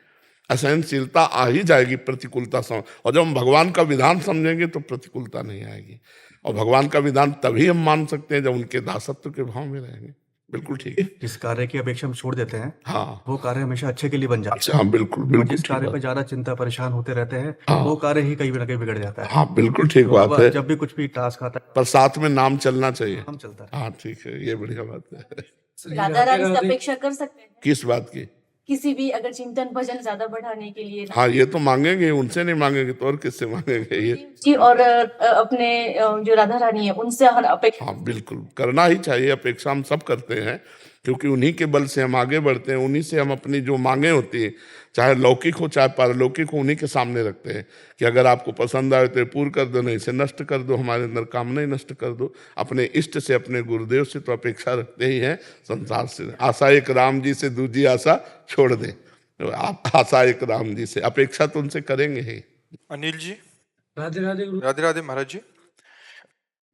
असहनशीलता आ ही जाएगी प्रतिकूलता समझ। और जब हम भगवान का विधान समझेंगे तो प्रतिकूलता नहीं आएगी। और भगवान का विधान तभी हम मान सकते हैं जब उनके दासत्व के भाव में रहेंगे। बिल्कुल ठीक है। जिस कार्य की अपेक्षा हम छोड़ देते हैं, हाँ वो कार्य हमेशा अच्छे के लिए बन जाता अच्छा, हाँ बिल्कुल है। बिल्कुल जिस ठीक कार्य बात। पर ज्यादा चिंता परेशान होते रहते हैं, हाँ। वो कार्य ही कहीं ना कहीं बिगड़ जाता है। हाँ बिल्कुल ठीक तो बात अब है, जब भी कुछ भी टास्क आता है, पर साथ में नाम चलना चाहिए। हम चलता है। हाँ ठीक है, ये बढ़िया बात है। राधा रानी से अपेक्षा कर सकते हैं किस बात की? किसी भी अगर चिंतन भजन ज्यादा बढ़ाने के लिए हाँ ये तो मांगेंगे, उनसे नहीं मांगेंगे तो और किससे मांगेंगे? ये जी। और अपने जो राधा रानी है उनसे हर अपेक्षा हाँ बिल्कुल करना ही चाहिए। अपेक्षा हम सब करते हैं क्योंकि उन्हीं के बल से हम आगे बढ़ते हैं, उन्हीं से हम अपनी जो मांगे होती हैं, चाहे लौकिक हो चाहे पारलौकिक हो, उन्हीं के सामने रखते हैं कि अगर आपको पसंद आए तो ये पूर्ण कर दो, नहीं इसे नष्ट कर दो, हमारे अंदर कामना ही नष्ट कर दो। अपने इष्ट से, अपने गुरुदेव से तो अपेक्षा रखते ही हैं। संसार से आशा एक राम जी से, दूजी आशा छोड़ दें। आप आशा एक राम जी से, अपेक्षा तो उनसे करेंगे ही। अनिल जी। राधे राधे गुरु। राधे राधे महाराज जी।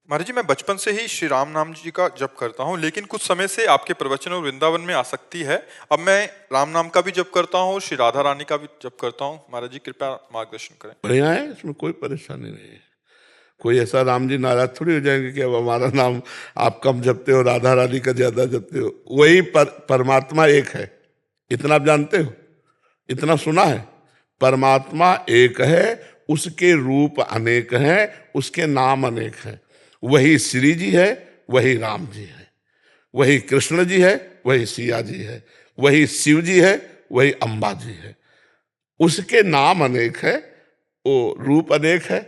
महाराज जी, मैं बचपन से ही श्री राम नाम जी का जप करता हूँ, लेकिन कुछ समय से आपके प्रवचन और वृंदावन में आसक्ति है। अब मैं राम नाम का भी जप करता हूँ, श्री राधा रानी का भी जप करता हूँ। महाराज जी कृपया मार्गदर्शन करें। बढ़िया है, इसमें कोई परेशानी नहीं है। कोई ऐसा राम जी नाराज थोड़ी हो जाएंगे कि अब हमारा नाम आप कम जपते हो, राधा रानी का ज्यादा जपते हो। वही परमात्मा एक है, इतना आप जानते हो, इतना सुना है। परमात्मा एक है, उसके रूप अनेक हैं, उसके नाम अनेक हैं। वही श्री जी है, वही राम जी है, वही कृष्ण जी है, वही सिया जी है, वही शिव जी है, वही अम्बा जी है। उसके नाम अनेक है, वो रूप अनेक है,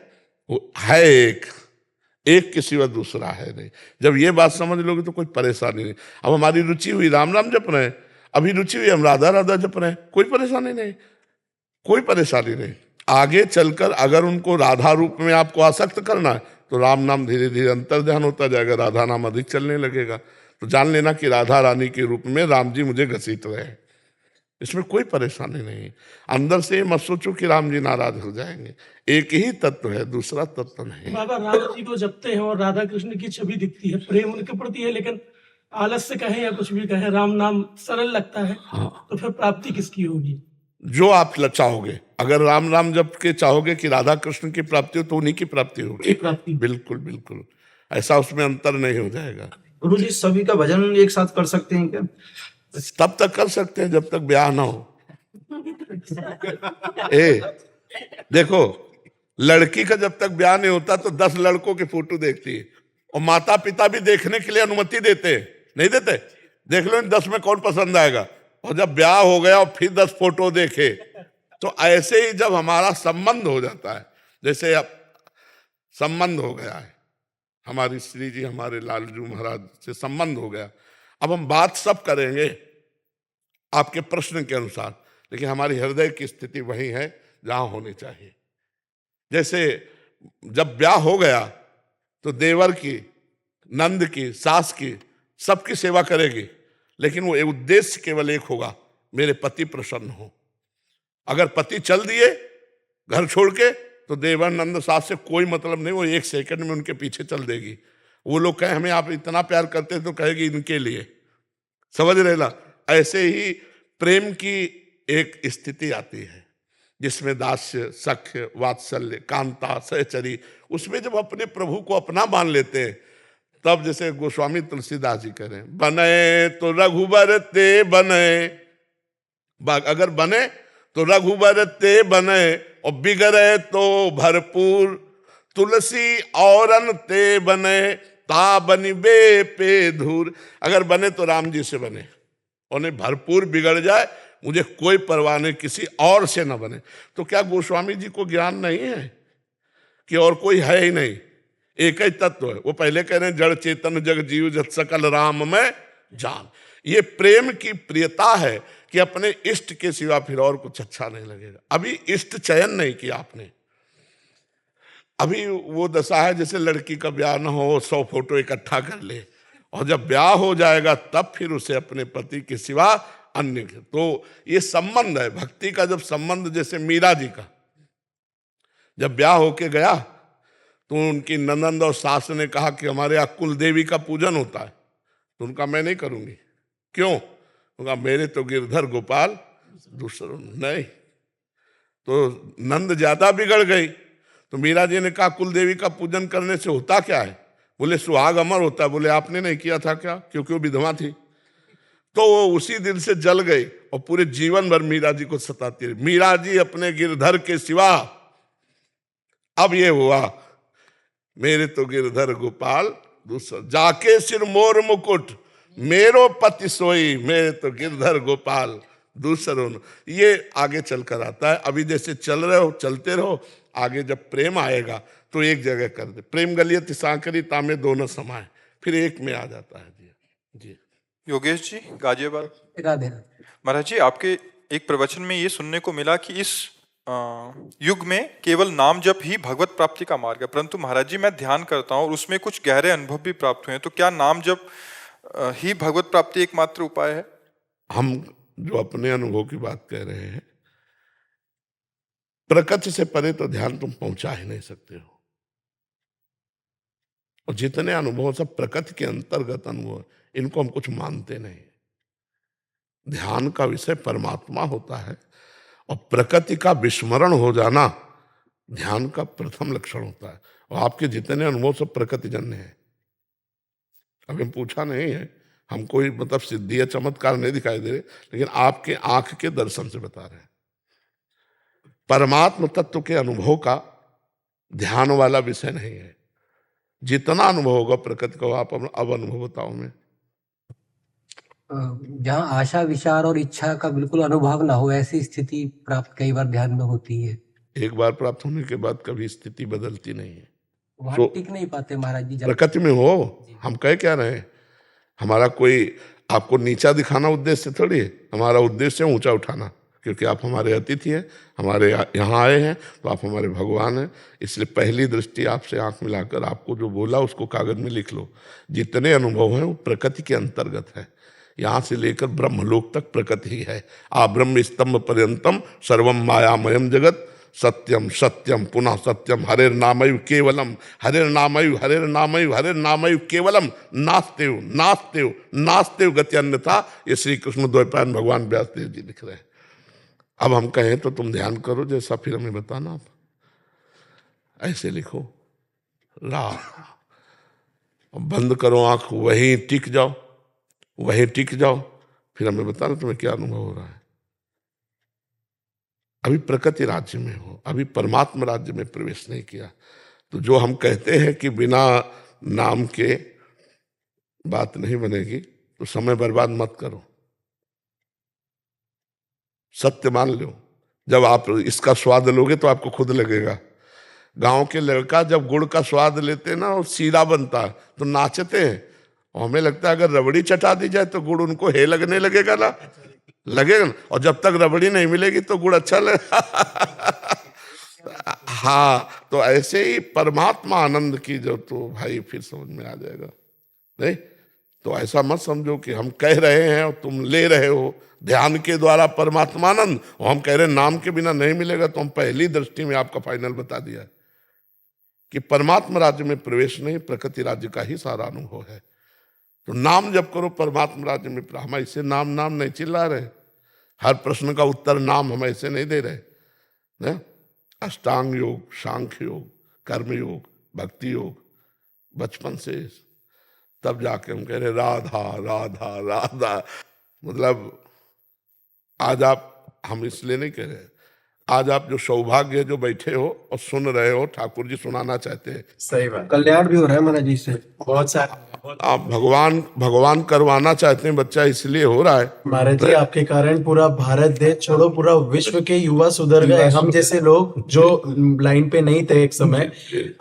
वो है एक, एक के सिवा दूसरा है नहीं। जब ये बात समझ लोगे तो कोई परेशानी नहीं। अब हमारी रुचि हुई राम राम जप रहे हैं, अभी रुचि हुई हम राधा राधा जप रहे हैं, कोई परेशानी नहीं, कोई परेशानी नहीं। आगे चलकर अगर उनको राधा रूप में आपको आसक्त करना है तो राम नाम धीरे धीरे अंतर ध्यान होता जाएगा, राधा नाम अधिक चलने लगेगा। तो जान लेना कि राधा रानी के रूप में राम जी मुझे घसीट रहे हैं, इसमें कोई परेशानी नहीं। अंदर से मत सोचो कि राम जी नाराज हो जाएंगे, एक ही तत्व है, दूसरा तत्व नहीं। बाबा राम जी को जपते हैं और राधा कृष्ण की छवि दिखती है, प्रेम उनके प्रति है, लेकिन आलस से कहें या कुछ भी कहें, राम नाम सरल लगता है। हाँ। तो फिर प्राप्ति किसकी होगी? जो आप चाहोगे, अगर राम राम जप के चाहोगे कि राधा कृष्ण की प्राप्ति हो तो उन्हीं की प्राप्ति होगी। प्राप्ति बिल्कुल बिल्कुल, ऐसा उसमें अंतर नहीं हो जाएगा। गुरु जी सभी का भजन एक साथ कर सकते हैं क्या? तब तक कर सकते हैं जब तक ब्याह ना हो। देखो, लड़की का जब तक ब्याह नहीं होता तो 10 लड़कों की फोटो देखती है और माता पिता भी देखने के लिए अनुमति देते हैं, नहीं देते? देख लो इन 10 में कौन पसंद आएगा। और जब ब्याह हो गया और फिर 10 फोटो देखे, तो ऐसे ही जब हमारा संबंध हो जाता है, जैसे अब संबंध हो गया है, हमारी श्री जी हमारे लालजू महाराज से संबंध हो गया, अब हम बात सब करेंगे आपके प्रश्न के अनुसार, लेकिन हमारी हृदय की स्थिति वही है जहां होनी चाहिए। जैसे जब ब्याह हो गया तो देवर की, नंद की, सास की, सबकी सेवा करेगी, लेकिन वो उद्देश्य केवल एक होगा, मेरे पति प्रसन्न हो। अगर पति चल दिए घर छोड़ के तो देवर नंद सास से कोई मतलब नहीं, वो 1 सेकंड में उनके पीछे चल देगी। वो लोग कहें हमें आप इतना प्यार करते हैं तो कहेगी इनके लिए, समझ रहे ना? ऐसे ही प्रेम की एक स्थिति आती है जिसमें दास्य, सख्य, वात्सल्य, कांता, सहचरी, उसमें जब अपने प्रभु को अपना मान लेते हैं तब जैसे गोस्वामी तुलसीदास जी कह रहे हैं, बने तो रघुबर ते बने, अगर बने तो रघुबर ते बने और बिगड़े तो भरपूर, तुलसी औरन ते बने ता बनिबे पे धूर। अगर बने तो राम जी से बने, उन्हें भरपूर बिगड़ जाए मुझे कोई परवाह नहीं, किसी और से न बने। तो क्या गोस्वामी जी को ज्ञान नहीं है कि और कोई है ही नहीं, एक ही तत्व है? वो पहले कह रहे हैं जड़ चेतन जग जीव जत सकल राम में जान। ये प्रेम की प्रियता है कि अपने इष्ट के सिवा फिर और कुछ अच्छा नहीं लगेगा। अभी इष्ट चयन नहीं किया आपने, अभी वो दशा है जैसे लड़की का ब्याह न हो 100 फोटो इकट्ठा कर ले, और जब ब्याह हो जाएगा तब फिर उसे अपने पति के सिवा अन्य के। तो ये संबंध है भक्ति का। जब संबंध, जैसे मीरा जी का जब ब्याह होके गया तो उनकी ननंद और सास ने कहा कि हमारे यहाँ कुल देवी का पूजन होता है, तो उनका मैं नहीं करूंगी। क्यों? उनका मेरे तो गिरधर गोपाल दूसरों नहीं। तो नंद ज्यादा बिगड़ गई। तो मीरा जी ने कहा कुल देवी का पूजन करने से होता क्या है? बोले सुहाग अमर होता है। बोले आपने नहीं किया था क्या? क्योंकि वो विधवा थी। तो वो उसी दिन से जल गई और पूरे जीवन भर मीरा जी को सताती रही। मीरा जी अपने गिरधर के सिवा, अब ये हुआ मेरे तो गिरधर गोपाल दूसरा, जाके सिर मोर मुकुट मेरो पति सोई, मेरे तो गिरधर गोपाल दूसरों। ये आगे चलकर आता है। अभी जैसे चल रहे हो चलते रहो, आगे जब प्रेम आएगा तो एक जगह कर दे। प्रेम गलियत सांकरी तामे दोनों समाए, फिर एक में आ जाता है। जी जी। योगेश जी गाजियाबाद। राधे। महाराज जी, आपके एक प्रवचन में ये सुनने को मिला कि इस युग में केवल नाम जप ही भगवत प्राप्ति का मार्ग है, परंतु महाराज जी मैं ध्यान करता हूँ और उसमें कुछ गहरे अनुभव भी प्राप्त हुए हैं। तो क्या नाम जप ही भगवत प्राप्ति एकमात्र उपाय है? हम जो अपने अनुभव की बात कह रहे हैं, प्रकृति से परे तो ध्यान तुम पहुंचा ही नहीं सकते हो। और जितने अनुभव सब प्रकृति के अंतर्गत अनुभव, इनको हम कुछ मानते नहीं। ध्यान का विषय परमात्मा होता है और प्रकृति का विस्मरण हो जाना ध्यान का प्रथम लक्षण होता है। और आपके जितने अनुभव सब प्रकृति जन्य है। अभी पूछा नहीं है, हम कोई मतलब सिद्धि या चमत्कार नहीं दिखाई दे रहे, लेकिन आपके आंख के दर्शन से बता रहे हैं। परमात्म तत्व के अनुभव का ध्यान वाला विषय नहीं है। जितना अनुभव होगा प्रकृति को, आप अब अनुभव बताओ मैं। जहाँ आशा विचार और इच्छा का बिल्कुल अनुभव ना हो, ऐसी स्थिति प्राप्त कई बार ध्यान में होती है। एक बार प्राप्त होने के बाद कभी स्थिति बदलती नहीं है। वहाँ टिक नहीं पाते महाराज जी। प्रकृति में हो, हम कह क्या रहे हैं? हमारा कोई आपको नीचा दिखाना उद्देश्य थोड़ी है। हमारा उद्देश्य है ऊंचा उठाना, क्योंकि आप हमारे अतिथि हैं, हमारे यहाँ आए हैं, तो आप हमारे भगवान हैं। इसलिए पहली दृष्टि आपसे आंख मिलाकर आपको जो बोला उसको कागज में लिख लो। जितने अनुभव हैं वो प्रकृति के अंतर्गत है। यहाँ से लेकर ब्रह्मलोक तक प्रकृति ही है। आ ब्रह्म स्तंभ पर्यंतम सर्वम मायामयम जगत सत्यम सत्यम पुनः सत्यम हरेर नामयु केवलम हरेर नामयु हरेर नामयु हरेर नामयु केवलम नास्तेव नास्तेव नास्तेव गति अन्यथा। ये श्री कृष्ण द्वैपायन भगवान व्यासदेव जी लिख रहे हैं। अब हम कहें तो तुम ध्यान करो जैसा, फिर हमें बताना। आप ऐसे लिखो ला, बंद करो आंख, वहीं टिक जाओ, वहीं टिक जाओ, फिर हमें बताना तुम्हें क्या अनुभव हो रहा है। अभी प्रकृति राज्य में हो, अभी परमात्मा राज्य में प्रवेश नहीं किया। तो जो हम कहते हैं कि बिना नाम के बात नहीं बनेगी, तो समय बर्बाद मत करो, सत्य मान लो। जब आप इसका स्वाद लोगे तो आपको खुद लगेगा। गांव के लड़का जब गुड़ का स्वाद लेते ना और सीरा बनता है तो नाचते हैं, और हमें लगता है अगर रबड़ी चटा दी जाए तो गुड़ उनको हे लगने लगेगा ना, लगेगा ना। और जब तक रबड़ी नहीं मिलेगी तो गुड़ अच्छा लगेगा। हाँ, तो ऐसे ही परमात्मा आनंद की जो, तो भाई फिर समझ में आ जाएगा। नहीं तो ऐसा मत समझो कि हम कह रहे हैं और तुम ले रहे हो ध्यान के द्वारा परमात्मानंद, और हम कह रहे हैं नाम के बिना नहीं मिलेगा। तो हम पहली दृष्टि में आपका फाइनल बता दिया है कि परमात्मा राज्य में प्रवेश नहीं, प्रकृति राज्य का ही सारा अनुभव है। तो नाम जब करो परमात्मा राज्य में। हम ऐसे नाम नाम नहीं चिल्ला रहे, हर प्रश्न का उत्तर नाम हम ऐसे नहीं दे रहे ना। अष्टांग योग, सांख्य योग, कर्म योग, भक्ति योग, बचपन से, तब जाके हम कह रहे राधा राधा राधा। मतलब आज आप, हम इसलिए नहीं कह रहे, आज आप जो सौभाग्य है जो बैठे हो और सुन रहे हो, ठाकुर जी सुनाना चाहते हैं। सही बात, कल्याण भी हो रहा है महाराज जी से बहुत सारे। आप भगवान करवाना चाहते हैं, बच्चा इसलिए हो रहा है। महाराज जी आपके कारण पूरा भारत देश छोड़ो पूरा विश्व के युवा सुधर गए। हम जैसे लोग जो लाइन पे नहीं थे एक समय,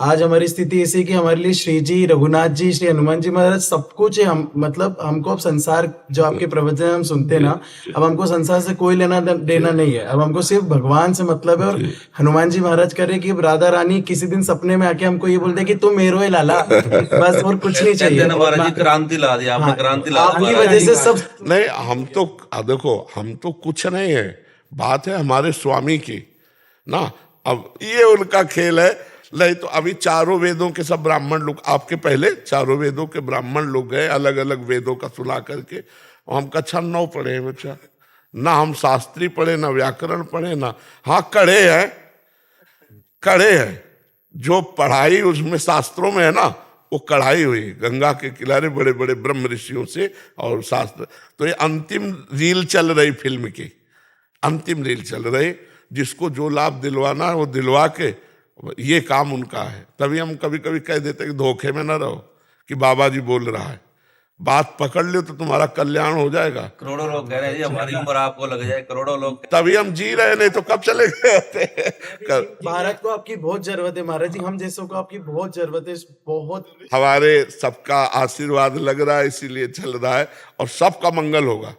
आज हमारी स्थिति ऐसी कि हमारे लिए श्री जी, रघुनाथ जी, श्री हनुमान जी महाराज सब कुछ है। हम मतलब हमको अब संसार, जो आपके प्रवचन हम सुनते हैं ना, अब हमको संसार से कोई लेना देना नहीं है। अब हमको सिर्फ भगवान से मतलब है। और हनुमान जी महाराज करे कि राधा रानी किसी दिन सपने में आके हमको ये बोलते कि तुम मेरो है लाला, बस और कुछ नहीं चाहिए। महाराज जी क्रांति ला दी आपने, क्रांति ला दी आपकी वजह से सब। नहीं, हम तो देखो, हम तो कुछ नहीं है, बात है हमारे स्वामी की ना। अब ये उनका खेल है। नहीं तो अभी चारों वेदों के सब ब्राह्मण लोग, आपके पहले चारों वेदों के ब्राह्मण लोग गए, अलग अलग वेदों का सुना करके। और हम कक्षा 9 पढ़े हैं बच्चा, ना हम शास्त्री पढ़े, ना व्याकरण पढ़े, ना, हाँ कड़े हैं। जो पढ़ाई उसमें शास्त्रों में है ना, वो कढ़ाई हुई गंगा के किनारे बड़े बड़े ब्रह्म ऋषियों से और शास्त्र। तो ये अंतिम रील चल रही, फिल्म की अंतिम रील चल रही। जिसको जो लाभ दिलवाना है वो दिलवा के, ये काम उनका है। तभी हम कभी कभी कह देते हैं कि धोखे में न रहो कि बाबा जी बोल रहा है, बात पकड़ लो तो तुम्हारा कल्याण हो जाएगा। करोड़ों लोग कह रहे हैं जी हमारी उम्र आपको लग जाए, करोड़ों लोग। तभी हम जी रहे, नहीं तो कब चले गए। भारत को आपकी बहुत जरूरत है महाराज जी, हम जैसों को आपकी बहुत जरूरत है, बहुत। हमारे सबका आशीर्वाद लग रहा है, इसीलिए चल रहा है। और सबका मंगल होगा,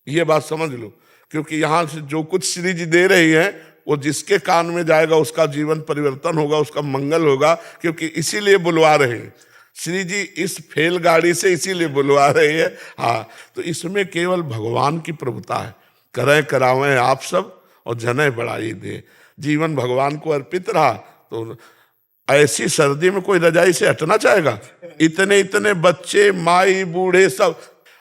ये बात समझ लो। क्योंकि यहाँ से जो कुछ श्री जी दे रही है, वो जिसके कान में जाएगा उसका जीवन परिवर्तन होगा, उसका मंगल होगा। क्योंकि इसीलिए बुलवा रहे हैं श्री जी, इस फेल गाड़ी से इसीलिए बुलवा रही है। हाँ, तो इसमें केवल भगवान की प्रभुता है। करें करावें आप सब और जने बढ़ाई दे। जीवन भगवान को अर्पित रहा तो ऐसी सर्दी में कोई रजाई से हटना चाहेगा? इतने बच्चे, माई, बूढ़े सब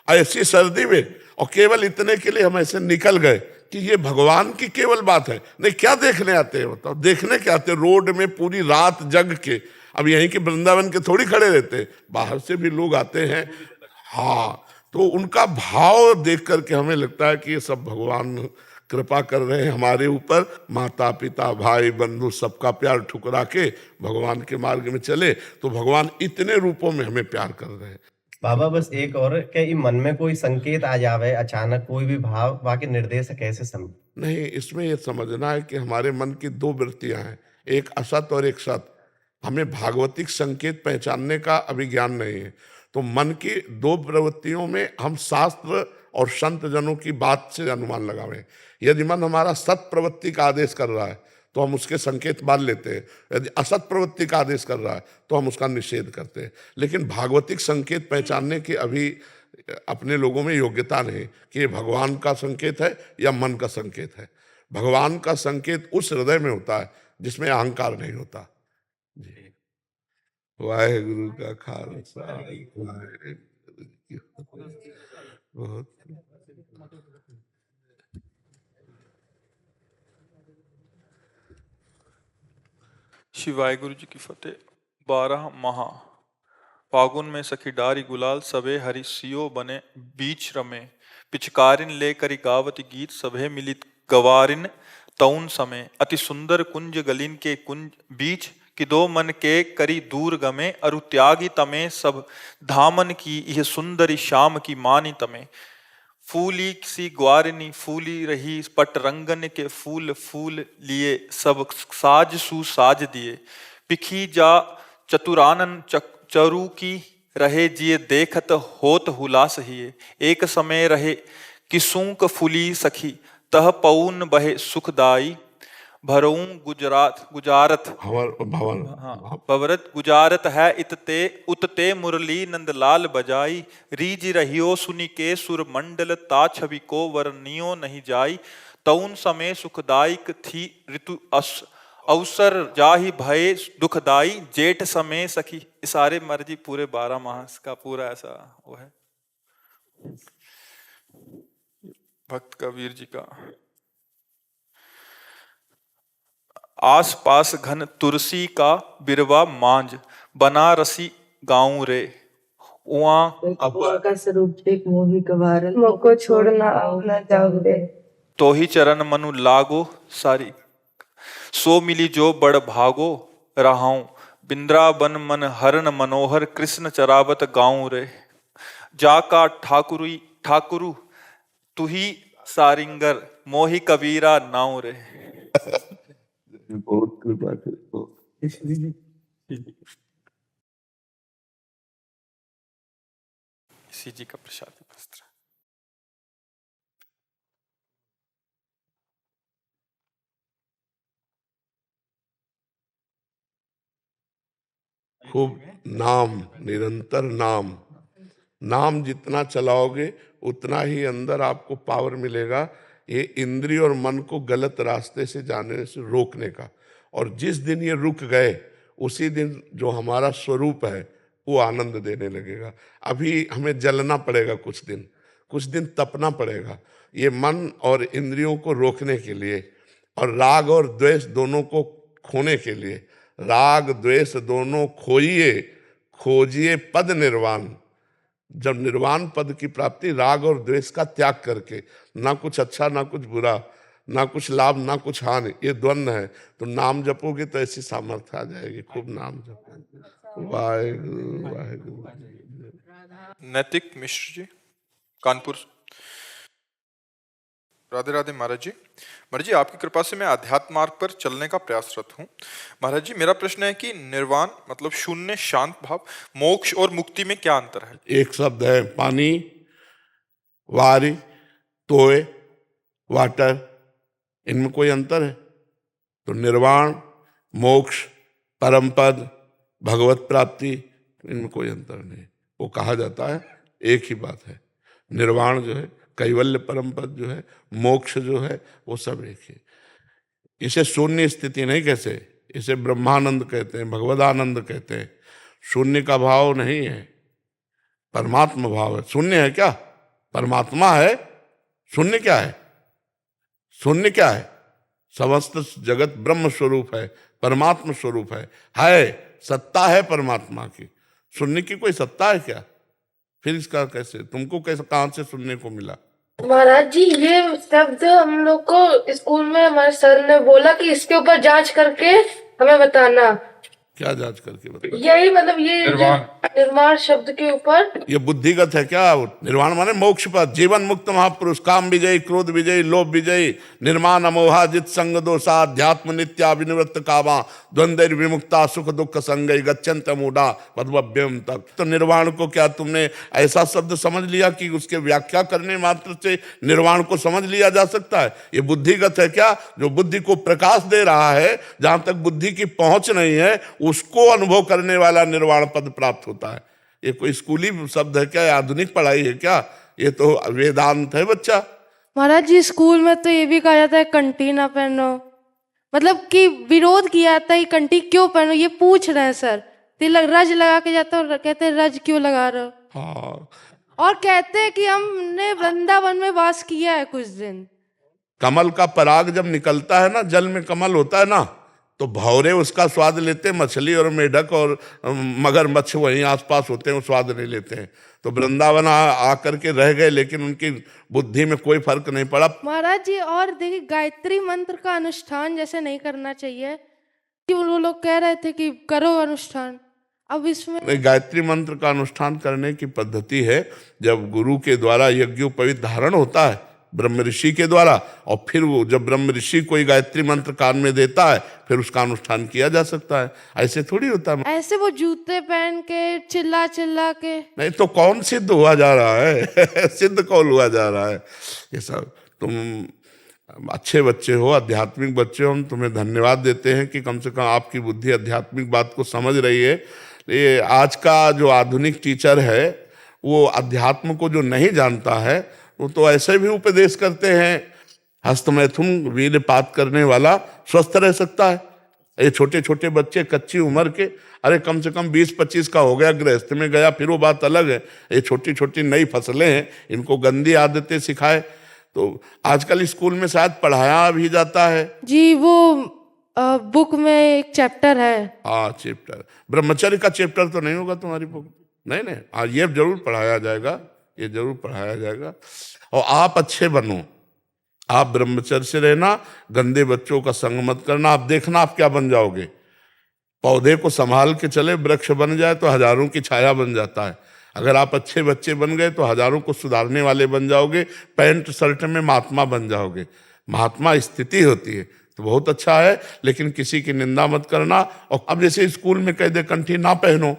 ऐसी सर्दी में, और केवल इतने के लिए हम ऐसे निकल गए कि ये भगवान की केवल बात है। नहीं, क्या देखने आते हैं बताओ? देखने क्या आते हैं? रोड में पूरी रात जग के, अब यहीं के वृंदावन के थोड़ी खड़े रहते, बाहर से भी लोग आते हैं। हाँ, तो उनका भाव देख करके हमें लगता है कि ये सब भगवान कृपा कर रहे हैं हमारे ऊपर। माता पिता भाई बंधु सबका प्यार ठुकरा के भगवान के मार्ग में चले तो भगवान इतने रूपों में हमें प्यार कर रहे हैं। बाबा बस एक और, क्या ये मन में कोई संकेत आ जावे अचानक, कोई भी भाव, बाकी निर्देश कैसे समझ? नहीं, इसमें ये समझना है कि हमारे मन की 2 वृत्तियां हैं, एक असत और एक सत। हमें भागवतिक संकेत पहचानने का अभी ज्ञान नहीं है। तो मन की 2 प्रवृत्तियों में हम शास्त्र और संत जनों की बात से अनुमान लगावें। यदि मन हमारा सत प्रवृत्ति का आदेश कर रहा है तो हम उसके संकेत मान लेते हैं, यदि असत प्रवृत्ति का आदेश कर रहा है तो हम उसका निषेध करते हैं। लेकिन भागवतिक संकेत पहचानने की अभी अपने लोगों में योग्यता नहीं कि ये भगवान का संकेत है या मन का संकेत है। भगवान का संकेत उस हृदय में होता है जिसमें अहंकार नहीं होता। जी, वाहेगुरु का खालसा, वाहेगुरु की फतेह। बहुत श्री वाहेगुरु जी की फतेह। 12 महा फागुन में सखी डारी गुलाल, सबे हरि सियो बने बीच रमे। पिचकारिन ले करी गावती गीत, सभे मिलित गवारिन तौन समय। अति सुंदर कुंज गलिन के कुंज बीच, कि 2 मन के करी दूर गमे। अरु त्यागी तमे सब धामन की, यह सुंदरी श्याम की मानी तमे। फूली सी ग्वारिनी फूली रही, पट रंगन के फूल फूल लिए। सब साज सुसाज दिए, पिखी जा चतुरानन चरु की। रहे जिए देखत होत हुलास हिए। एक समय रहे किसूक फूली सखी, तह पौन बहे सुखदाई। भरऊं गुजारत भवरत गुजारत है इतते उतते मुरली नंदलाल बजाई। रीज रहियो सुनि के सुर मंडल, ता छवि को वर्णियो नहीं जाई। तौन समय सुखदायक थी ऋतु अवसर, जाहि भय दुखदाई। जेठ समय सखी, सारे मर्जी पूरे 12 मास का पूरा ऐसा वो है भक्त कबीर जी का। आस पास घन तुलसी का बिरवा मांझ, बनारसी गाँव रे। उहाँ का स्वरूप देख मोहि कवारन, मोको छोड़ना आऊ न जाऊ रे। तो ही चरण मनु लागो सारी। सो मिली जो बड़ भागो रहाऊं, बिंद्रावन मन हरण मनोहर, कृष्ण चरावत गाऊं रे। जाका ठाकुरु तुही सारिंगर, मोहि कबीरा नाऊ रे। बहुत कृपा करो। इसी जी का प्रसादी वस्त्र। खूब नाम, निरंतर नाम, नाम जितना चलाओगे उतना ही अंदर आपको पावर मिलेगा ये इंद्रिय और मन को गलत रास्ते से जाने से रोकने का। और जिस दिन ये रुक गए उसी दिन जो हमारा स्वरूप है वो आनंद देने लगेगा। अभी हमें जलना पड़ेगा, कुछ दिन तपना पड़ेगा ये मन और इंद्रियों को रोकने के लिए, और राग और द्वेष दोनों को खोने के लिए। राग द्वेष दोनों खोइए, खोजिए पद निर्वाण। जब निर्वाण पद की प्राप्ति राग और द्वेष का त्याग करके, ना कुछ अच्छा ना कुछ बुरा, ना कुछ लाभ ना कुछ हानि, ये द्वंद्व है, तो नाम जपोगे तो ऐसी सामर्थ्य आ जाएगी। खूब नाम जपोगे। वाहेगुरु वाहेगुरु। नैतिक मिश्र जी, कानपुर। राधे राधे महाराज जी। महाराज जी, आपकी कृपा से मैं आध्यात्म मार्ग पर चलने का प्रयासरत हूँ। महाराज जी, मेरा प्रश्न है कि निर्वाण मतलब शून्य शांत भाव, मोक्ष और मुक्ति में क्या अंतर है? एक शब्द है पानी, वारी, तोय, वाटर, इनमें कोई अंतर है? तो निर्वाण, मोक्ष, परम पद, भगवत प्राप्ति, इनमें कोई अंतर नहीं। वो कहा जाता है एक ही बात है। निर्वाण जो है, कैवल्य परम पद जो है, मोक्ष जो है, वो सब एक ही। इसे शून्य स्थिति नहीं कहते, इसे ब्रह्मानंद कहते हैं, भगवदानंद कहते हैं। शून्य का भाव नहीं है, परमात्मा भाव है। शून्य है क्या? परमात्मा है। शून्य क्या है? शून्य क्या है? समस्त जगत ब्रह्म स्वरूप है, परमात्मा स्वरूप है, सत्ता है परमात्मा की। शून्य की कोई सत्ता है क्या? फिर इसका कैसे, तुमको कैसे, कहां से सुनने को मिला? महाराज जी, ये शब्द हम लोग को स्कूल में हमारे सर ने बोला कि इसके ऊपर जांच करके हमें बताना। क्या जांच करके बता? यही मतलब ये निर्माण शब्द के ऊपर। ये बुद्धिगत है क्या? निर्वाण माने मोक्ष पद, जीवन मुक्त महापुरुष, काम विजयी, क्रोध विजयी, लोभ विजयी, निर्माण अमोहा जित संग दोषा, अध्यात्म नित्या विनिवृत्त कामा, द्वंद्व विमुक्ता, सुख दुख संगई, गच्छन्त मूढ़ा पद्मभ्यम तक। तो निर्वाण को क्या तुमने ऐसा शब्द समझ लिया कि उसके व्याख्या करने मात्र से निर्वाण को समझ लिया जा सकता है? ये बुद्धिगत है क्या? जो बुद्धि को प्रकाश दे रहा है, जहां तक बुद्धि की पहुंच नहीं है उसको अनुभव करने वाला निर्वाण पद प्राप्त होता है। ये कोई स्कूली शब्द है क्या? आधुनिक पढ़ाई है क्या? ये तो वेदांत है बच्चा। महाराज जी, स्कूल में तो ये भी कहा जाता है कंठी ना पहनो, मतलब कि विरोध किया जाता है कंठी क्यों पहनो। ये पूछ रहे हैं सर, तिलक रज लगा के जाता है, कहते हैं रज क्यों लगा रहे हो? हाँ, और कहते हैं कि हमने वृंदावन में वास किया है कुछ दिन। कमल का पराग जब निकलता है ना, जल में कमल होता है ना, तो भौरे उसका स्वाद लेते हैं, मछली और मेढक और मगरमच्छ वहीं आसपास होते हैं, वो स्वाद नहीं लेते हैं। तो वृंदावन आकर के रह गए, लेकिन उनकी बुद्धि में कोई फर्क नहीं पड़ा। महाराज जी, और देखिए गायत्री मंत्र का अनुष्ठान जैसे नहीं करना चाहिए कि वो लोग कह रहे थे कि करो अनुष्ठान, अब इसमें गायत्री मंत्र का अनुष्ठान करने की पद्धति है, जब गुरु के द्वारा यज्ञोपवीत धारण होता है ब्रह्म ऋषि के द्वारा, और फिर वो जब ब्रह्म ऋषि कोई गायत्री मंत्र कान में देता है फिर उसका अनुष्ठान किया जा सकता है। ऐसे थोड़ी होता है। ऐसे वो जूते पहन के चिल्ला चिल्ला के नहीं तो कौन सिद्ध हुआ जा रहा है? सिद्ध कौन हुआ जा रहा है? ये सब तुम अच्छे बच्चे हो, आध्यात्मिक बच्चे हो, हम तुम्हें धन्यवाद देते हैं कि कम से कम आपकी बुद्धि आध्यात्मिक बात को समझ रही है। ये आज का जो आधुनिक टीचर है वो अध्यात्म को जो नहीं जानता है वो तो ऐसे भी उपदेश करते हैं, हस्तमैथुन वीर्यपात करने वाला स्वस्थ रह सकता है। ये छोटे छोटे बच्चे कच्ची उम्र के, अरे कम से कम 20-25 का हो गया, गृहस्थ में गया, फिर वो बात अलग है। ये छोटी छोटी नई फसलें हैं, इनको गंदी आदतें सिखाए तो आजकल स्कूल में शायद पढ़ाया भी जाता है जी। वो बुक में एक चैप्टर है। हाँ, चैप्टर ब्रह्मचर्य का चैप्टर तो नहीं होगा तुम्हारी बुक? नहीं नहीं, हाँ ये जरूर पढ़ाया जाएगा, ये जरूर पढ़ाया जाएगा। और आप अच्छे बनो, आप ब्रह्मचर्य से रहना, गंदे बच्चों का संग मत करना। आप देखना आप क्या बन जाओगे। पौधे को संभाल के चले, वृक्ष बन जाए तो हजारों की छाया बन जाता है। अगर आप अच्छे बच्चे बन गए तो हजारों को सुधारने वाले बन जाओगे। पैंट शर्ट में महात्मा बन जाओगे। महात्मा स्थिति होती है तो बहुत अच्छा है, लेकिन किसी की निंदा मत करना। और अब जैसे स्कूल में कह दे कंठी ना पहनो,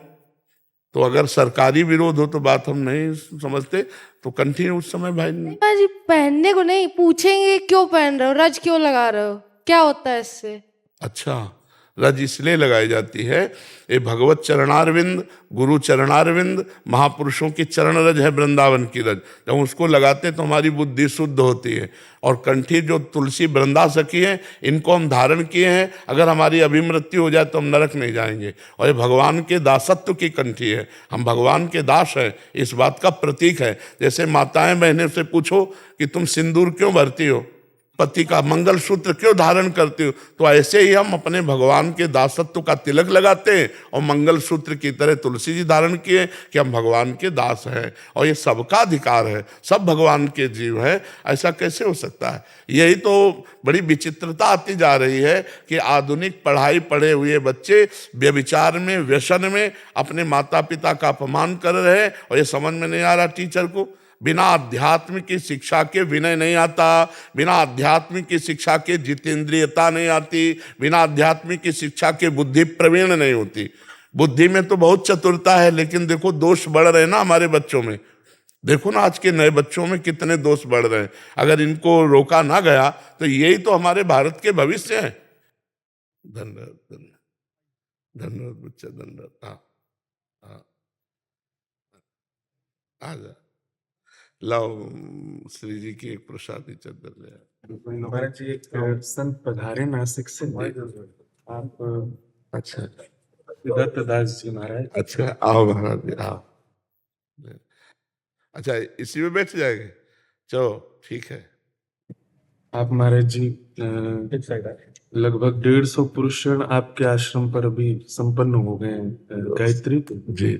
तो अगर सरकारी विरोध हो तो बात हम नहीं समझते, तो कंठी उस समय भाई नहीं जी, पहनने को नहीं, पूछेंगे क्यों पहन रहे हो, रज क्यों लगा रहे हो, क्या होता है इससे। अच्छा, रज इसलिए लगाई जाती है, ये भगवत चरणारविंद, गुरु चरणारविंद, महापुरुषों की चरण रज है, वृंदावन की रज। जब उसको लगाते हैं तो हमारी बुद्धि शुद्ध होती है। और कंठी जो तुलसी वृंदा सखी है, इनको हम धारण किए हैं। अगर हमारी अभिमृत्यु हो जाए तो हम नरक नहीं जाएंगे। और ये भगवान के दासत्व की कंठी है, हम भगवान के दास हैं, इस बात का प्रतीक है। जैसे माताएं बहनें से पूछो कि तुम सिंदूर क्यों भरती हो, पति का मंगल सूत्र क्यों धारण करते हो, तो ऐसे ही हम अपने भगवान के दासत्व का तिलक लगाते हैं और मंगल सूत्र की तरह तुलसी जी धारण किए कि हम भगवान के दास हैं। और ये सबका अधिकार है, सब भगवान के जीव हैं। ऐसा कैसे हो सकता है। यही तो बड़ी विचित्रता आती जा रही है कि आधुनिक पढ़ाई पढ़े हुए बच्चे व्यभिचार में, व्यसन में अपने माता पिता का अपमान कर रहे हैं। और ये समझ में नहीं आ रहा टीचर को। बिना अध्यात्म की शिक्षा के विनय नहीं आता, बिना अध्यात्म की शिक्षा के जितेंद्रियता नहीं आती, बिना अध्यात्म की शिक्षा के बुद्धि प्रवीण नहीं होती। बुद्धि में तो बहुत चतुरता है, लेकिन देखो दोष बढ़ रहे हैं ना हमारे बच्चों में। देखो ना आज के नए बच्चों में कितने दोष बढ़ रहे हैं। अगर इनको रोका ना गया तो यही तो हमारे भारत के भविष्य है। धन्यवाद, धन्यवाद, धन्यवाद बच्चा, धन्यवाद। हाँ हाँ, आ जा, लाओ श्री जी की एक प्रसादी चादर ले। महाराज जी, एक संत पधारे नासिक से, आप अच्छा, दत्तदास जी महाराज। अच्छा, आओ महाराज जी, आओ। अच्छा, इसी में बैठ जाएंगे, चलो ठीक है। आप महाराज जी लगभग 150 पुरुषण आपके आश्रम पर अभी संपन्न हो गए हैं। गायत्री जी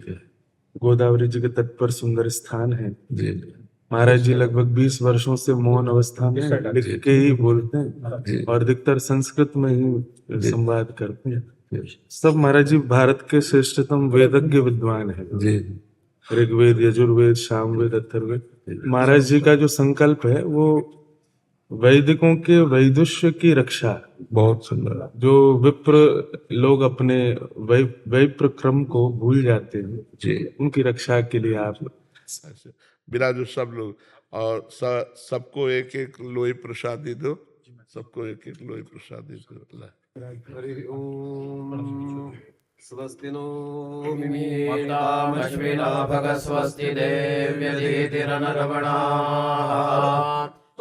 गोदावरी जी के तट पर सुंदर स्थान है जी। महाराज जी लगभग 20 वर्षों से मौन अवस्था में लिख के ही बोलते हैं और अधिकतर संस्कृत में ही संवाद करते हैं। सब महाराज जी भारत के श्रेष्ठतम वेदज्ञ विद्वान है जी। ऋग्वेद, यजुर्वेद, सामवेद, अथर्ववेद। महाराज जी का जो संकल्प है वो वैदिकों के वैदुष्य की रक्षा, बहुत सुंदर। जो विप्र लोग अपने वैप्र क्रम को भूल जाते हैं जी, उनकी रक्षा के लिए आप विराजो सब लोग। और सबको एक एक लोई प्रसादी दो, सबको एक एक लोई प्रसादी दो। हरि ओम। स्वस्ति नो मिमीतामश्विना भग स्वस्ति देव्यधीतिरनरवणा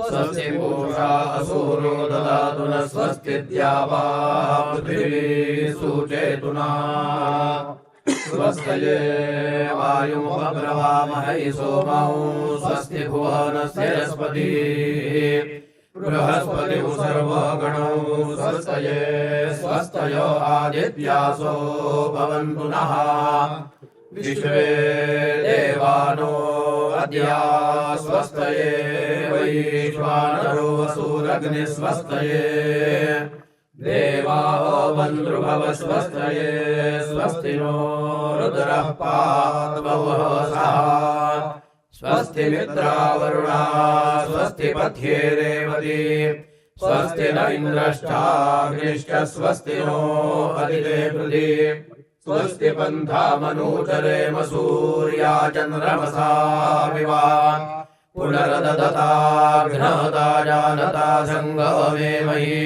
स्वस्ति पूषा असुरो ददातु न स्वस्ति द्यावा पृथिवी सुचेतुना स्वस्तये वायुमब्रवामहै सोमौ स्वस्ति भुवनस्य बृहस्पतिः बृहस्पतिः सर्वगणौ स्वस्तये स्वस्तयो आदित्यासो भवन्तु नः विश्वे देवानो अद्या स्वस्तये वैश्वानरो वसुरग्निः स्वस्तये देवाः बन्धुभव स्वस्तये स्वस्ति नो रुद्रः पातु वहसः स्वस्ति मित्रावरुणा स्वस्ति पथ्ये रेवती स्वस्ति न इन्द्रश्चाग्निश्च स्वस्ति नो अदिते पृथि स्वस्ति पन्था मनूचरेम सूर्या चन्द्रमसा विवा पुनरददताघ्नता जानता सङ्गमेमहि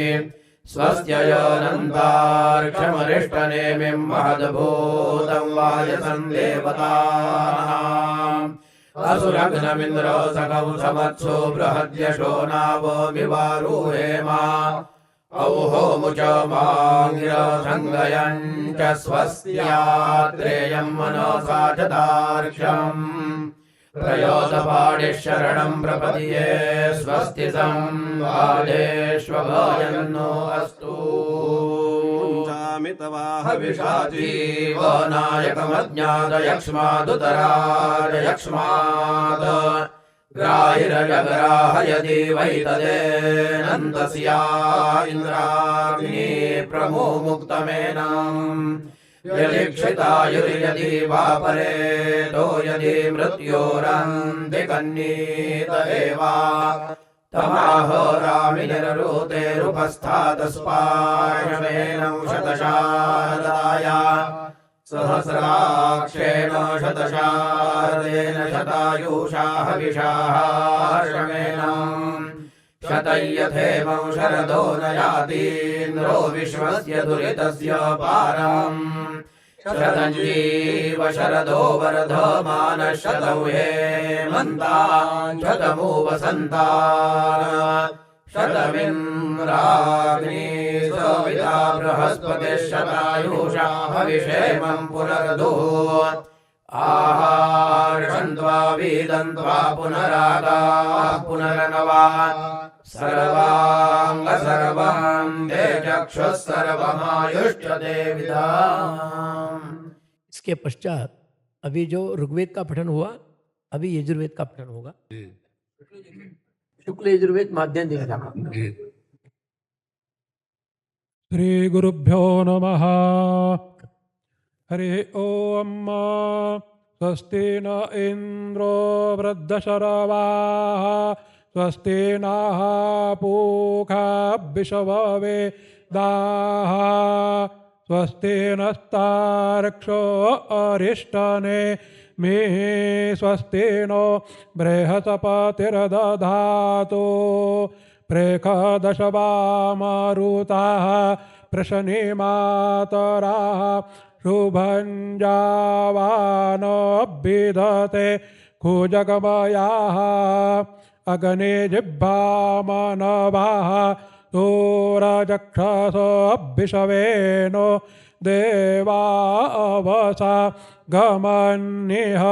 स्वस्त्ययनन्तार्क्षमरिष्टनेमिं महद्भूतं वायसं देवतानाम् असुरघ्नमिन्द्रो सकौ समत्सो बृहद्यशो नावो विवारुहेमा औहो मुच माङ्गिरसङ्गयं च स्वस्त्यात्रेयं मनसा च तार्क्ष्यम् प्रयोतपाणिः शरणं प्रपद्ये स्वस्ति संवादेष्वभयन्नो अस्तु हविषाजीवनायकमज्ञातयक्ष्मादुतराजयक्ष्मात् ग्राहिरजग्राहयति वै तदेनन्तस्या इन्द्राग्नि प्रमो मुक्तमेनम् यदीक्षितायुर्यदि वा परेतो यदि मृत्योरन्तिकन्नीत एवा तमाहोरामिनिररूतेरुपस्थातस्पार्श्वेन शतशारदाय सहस्राक्षेण शतशारदेन शतायुषा हविषाश्रमेण शतयथेमं शरदो न यातीन्द्रो विश्वस्य दुरितस्य पारम् शतञ्जीव शरदो वर्धमानः शतं हेमन्तान् शतमु वसन्तान् शतमिन्द्राग्नी सविता बृहस्पतिः शतायुषा हविषेमं पुनर्दुः आहार्षन्त्वा वीदन्त्वा पुनरागाः पुनरनवा सर्वांग सर्वं ते चक्षुः सर्वमायुष्यते विदाम्। इसके पश्चात अभी जो ऋग्वेद का पठन हुआ, अभी यजुर्वेद का पठन होगा। शुक्ल यजुर्वेद माध्यम दिया। श्री गुरुभ्यो नमः। हरि ओम। स्वस्ति न इंद्रो वृद्धशरवाः स्वस्ति नः पूषा विश्ववेदाः स्वस्ति नस्तार्क्ष्यो अरिष्टने मे स्वस्ति नो बृहस्पतिर्दधातु प्रेखदशवामरुताः प्रशनिमातराः शुभं जावानोऽभिधते कुजगमयाः अग्ने जिह्वामनवाः सूरजक्षसोऽभिषवेनो देवावसा गमन्निह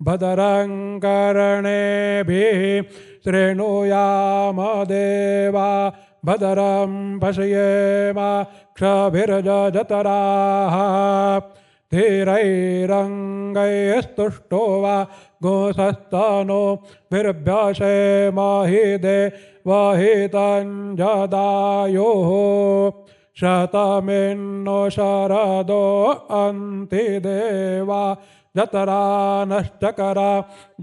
भद्रं कर्णेभिः शृणुयाम देवा भद्रं पश्येमाक्षभिर्जतराः धीरैरङ्गैस्तुष्टो वा गोसस्तनो विर्भ्यसेमहि देवहितं जदायुः शतमिन्नो शरदो अन्तिदेवा जतरा नष्टकरा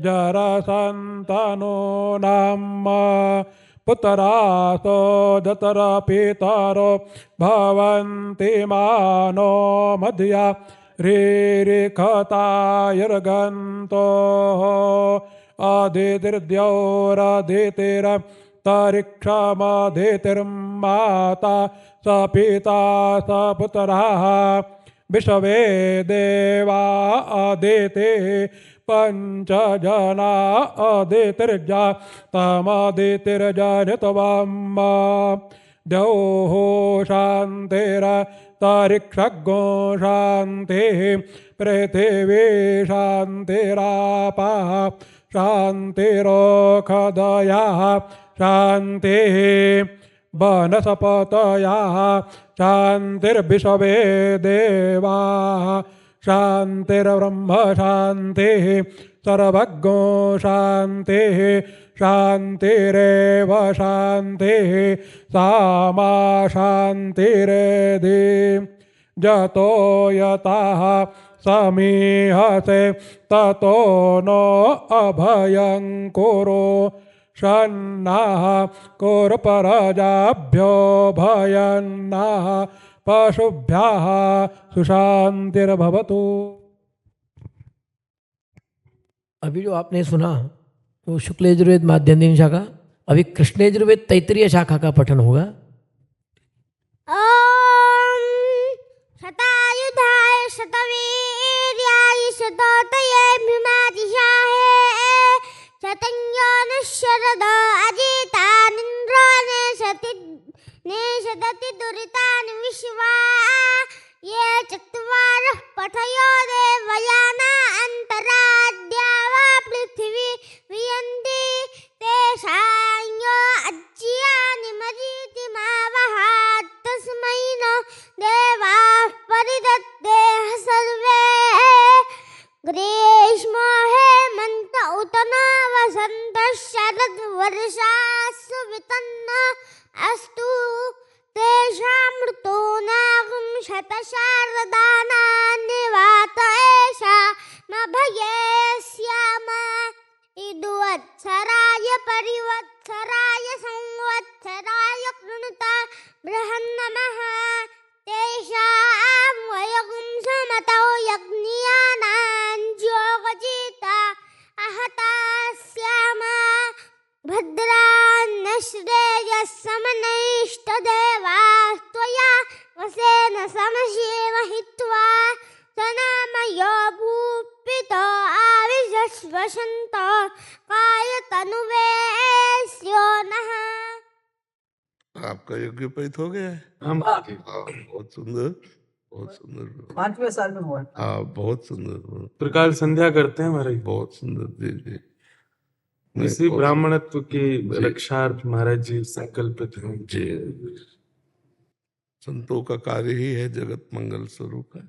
जरसन्तनो नाम पुत्रासो जतरा पितरो भवन्ति मानो मध्या रीरिखतायुर्गन्तो आदितिर्द्यौरदितिरन्तरिक्षमदितिर्माता स पिता स पुत्रः विश्वे देवा अदिति पंच जना अदितिर्जातमदितिर्जनितवम् द्यौः शान्तिरन्तरिक्षगो शान्तिः पृथिवी शान्तिरापः शान्तिरोषधयः शान्तिः वनस्पतयः शान्तिर्विश्वे देवाः शान्तिर्ब्रह्म शान्तिः सर्वज्ञो शान्तिः शान्तिरेव शान्तिः सामा शान्तिरेधि जतो यतः समीहसे ततो नो अभयं कुरु शन्नः कुरुपरजाभ्यो भयन्नः पशुभ्यः सुशान्तिर्भवतु। अभी जो आपने सुना वो शुक्ल यजुर्वेद माध्यम शाखा, अभी कृष्ण यजुर्वेद तैत्तिरीय शाखा का पठन होगा। शतायुधाय शतवीर्याय शतोतये भीमातिशाहे शतञ्जोन शरद अजितानिन्द्रो नेषदति दुरितानि विश्वा ये चत्वारः पठयो देवयाना अन्तराद्या वा पृथिवी वियन्ति तेषाञ्यो अज्यानि मरीति मावः तस्मै न देवाः परिदत्तेः सर्वे ग्रीष्मो हेमन्त उत न वसन्त वर्षासु वितन्न अस्तु तेषामृतो नागं शतशारदानान्यवात एषा मभये स्याम इदुवत्सराय परिवत्सराय संवत्सराय कृणुता बृहन्नमः तेषां वयं समतो यज्ञियानां जोगजिता आहता स्याम भद्रान्नश्रेयस्समनैष्टदेवास्त्वया वसेन समशीमहित्वा सनामयो भूपितो आविशश्वसन्तो कायतनुवेस्यो नः। आपका यज्ञ उपहित हो गया है? बहुत सुंदर, बहुत सुंदर। 5वें साल में हुआ। हाँ, बहुत सुंदर प्रकाश संध्या करते हैं महाराज। बहुत सुंदर। जी जी। इसी ब्राह्मणत्व की रक्षार्थ महाराज जी संकल्पित हैं। जी, संतों का कार्य ही है जगत मंगल स्वरूप है।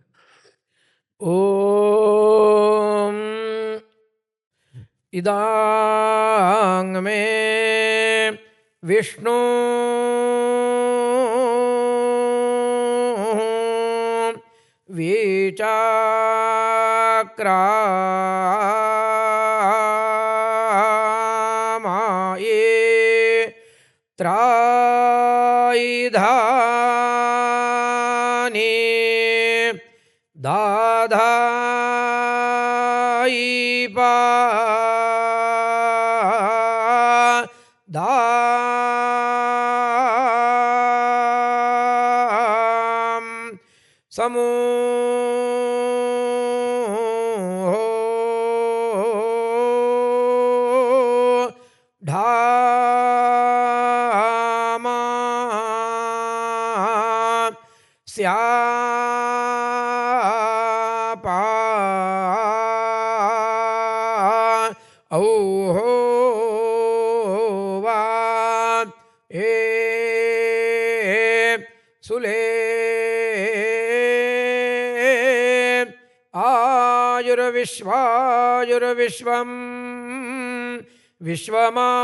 ओम इदांग में विष्णु विचाक्रामाये त्रायिधानि दाधायिपा दाम समूहो ढामा स्यापा औहो वा ए सुले आयुर्विश्वायुर्विश्वम् विश्वमायुरशी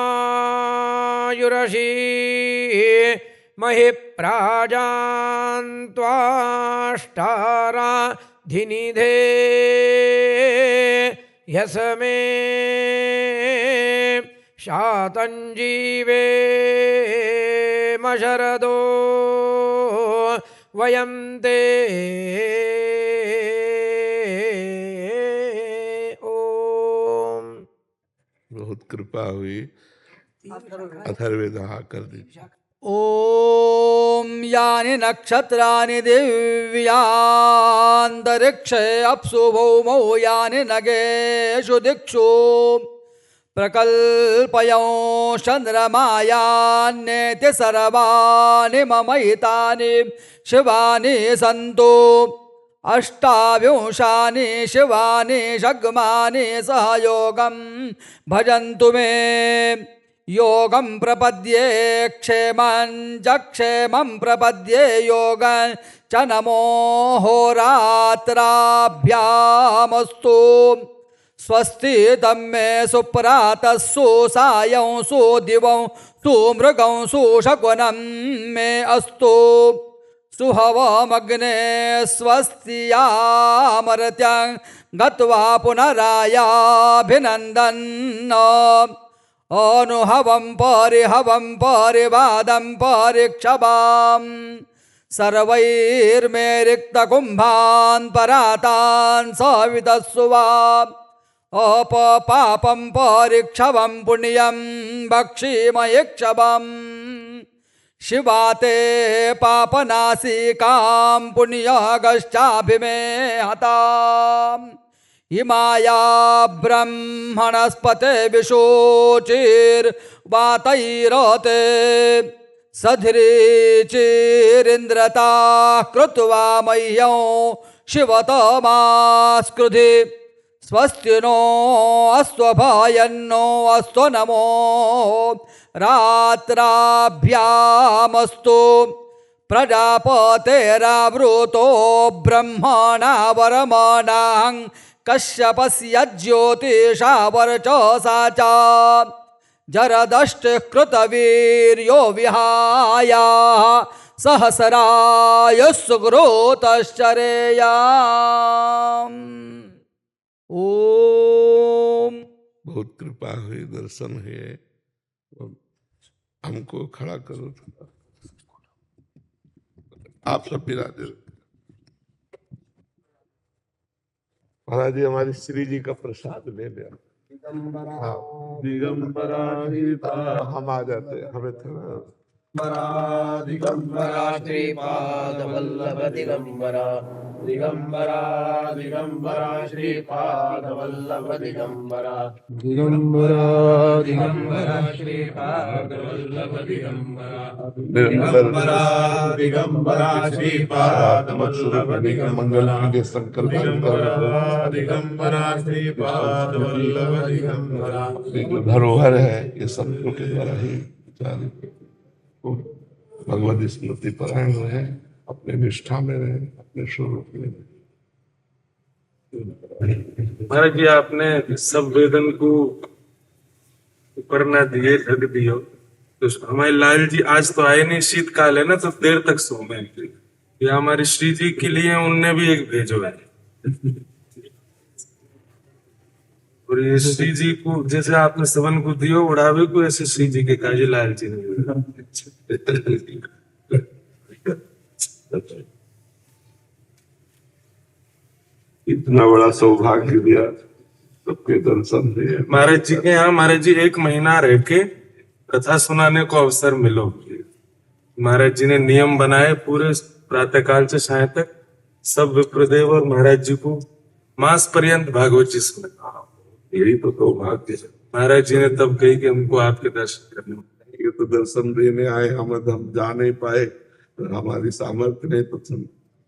महि प्राजान्त्वाष्टारा धिनिधे यस्मे शातञ्जीवे मशरदो वयं ते ओम। बहुत कृपा हुई। अथर्ववेद कर दीजिए। ओम यानि नक्षत्राणि दिव्यान्तरिक्षे अप्सु भौमौ यानि नगेषु दिक्षु प्रकल्पयो चन्द्रमायान्येति सर्वाणि मम हितानि शिवानि सन्तु अष्टाविंशानि शिवानि षग्मानि सहयोगं भजन्तु मे योगं प्रपद्ये क्षेमं च क्षेमं प्रपद्ये योगं च नमो होरात्राभ्यामस्तु स्वस्ति तन्मे सुप्रातः सुसायं सुदिवं सुमृगं सुशकुनं मे अस्तु सुहवमग्ने स्वस्तियामर्त्यं गत्वा पुनरायाभिनन्दन् अनुहवं परिवादं परिक्षवां सर्वैर्मे रिक्तकुम्भान् परातान् सवितस्सुवा अपपापं परिक्षवं पुण्यं बक्षीमयक्षवम् शिवा ते पापनाशिकां पुण्यगश्चाभिमे हताम् इमाया ब्रह्मणस्पते विशोचिर्वातैरते सध्रीचिरिन्द्रता कृत्वा मह्यं शिवतमास्कृधि स्वस्ति नो अस्त्वभयन्नो अस्तु नमो रात्राभ्यामस्तु प्रजापतेरावृतो ब्रह्मणा वरमाणां कश्यपस्य ज्योतिषा वर्चसा च जरदष्ट कृतवीर्यो विहाय सहसराय सुग्रोतश्चरेयाम्। ओम। बहुत कृपा हुई, दर्शन हुए। हमको खड़ा करो, आप सब बिराजे। महाराज जी हमारी श्री जी का प्रसाद ले लिया। हाँ, दिगंबरा हम आ जाते, हमें थोड़ा दिगंबरा श्रीपाद वल्लभ दिगंबरा दिगंबरा दिगंबरा श्रीपाद वल्लभ दिगंबरा दिगंबरा दिगंबरा श्रीपाद वल्लभ दिगंबरा दिगंबरा दिगंबरा श्रीपाद वल्लभ मंगल के संकल्प दिगंबरा श्रीपाद वल्लभ दिगंबरा धरोहर है, ये संतों के द्वारा ही भगवत स्मृति परायण रहे, अपने निष्ठा में रहे, अपने स्वरूप में रहे। महाराज जी आपने सब वेदन को ऊपर न दिए, ढक दियो, तो हमारे लाल जी आज तो आए नहीं, शीतकाल है ना, तो देर तक सो गए। ये हमारी श्री जी के लिए उनने भी एक भेजो है। और ये श्री जी को जैसे आपने सवन को दियो उड़ावे को, ऐसे श्री जी के काजी लाल जी ने इतना बड़ा सौभाग्य दिया, सबके दर्शन दिए। महाराज जी के यहाँ महाराज जी 1 महीना रह के कथा सुनाने को अवसर मिलो। महाराज जी ने नियम बनाए, पूरे प्रातःकाल से साय तक सब विप्रदेव और महाराज जी को मास पर्यंत भागवत जी सुना। यही तो सौभाग्य है। महाराज जी ने तब कही कि हमको आपके दर्शन करने। ये तो दर्शन देने आए, हम जा नहीं पाए, तो हमारी सामर्थ्य नहीं, तो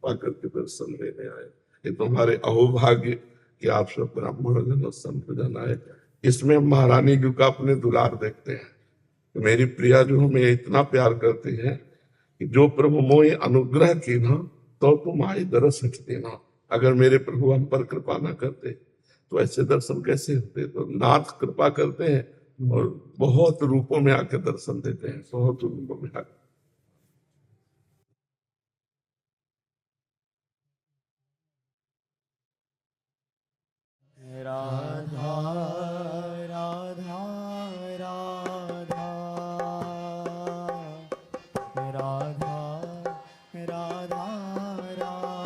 पा करके दर्शन देने आए। ये तो हमारे अहोभाग्य कि आप सब ब्राह्मण जन और संत जन आए। इसमें महारानी जी का अपने दुलार देखते हैं। तो मेरी प्रिया जो हमें इतना प्यार करती है कि जो प्रभु मोहि अनुग्रह की ना, तो तुम आई दरस देना। अगर मेरे प्रभु हम पर कृपा ना करते तो ऐसे दर्शन कैसे होते। तो नाथ कृपा करते हैं और बहुत रूपों में आके दर्शन देते हैं, बहुत रूपों में आके। राधा राधा राधा राधा राधा राधा राधा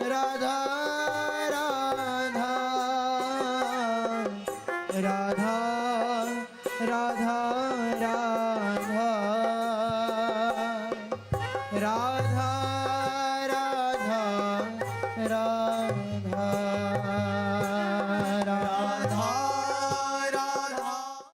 राधा राधा राधा राधा राधा राधा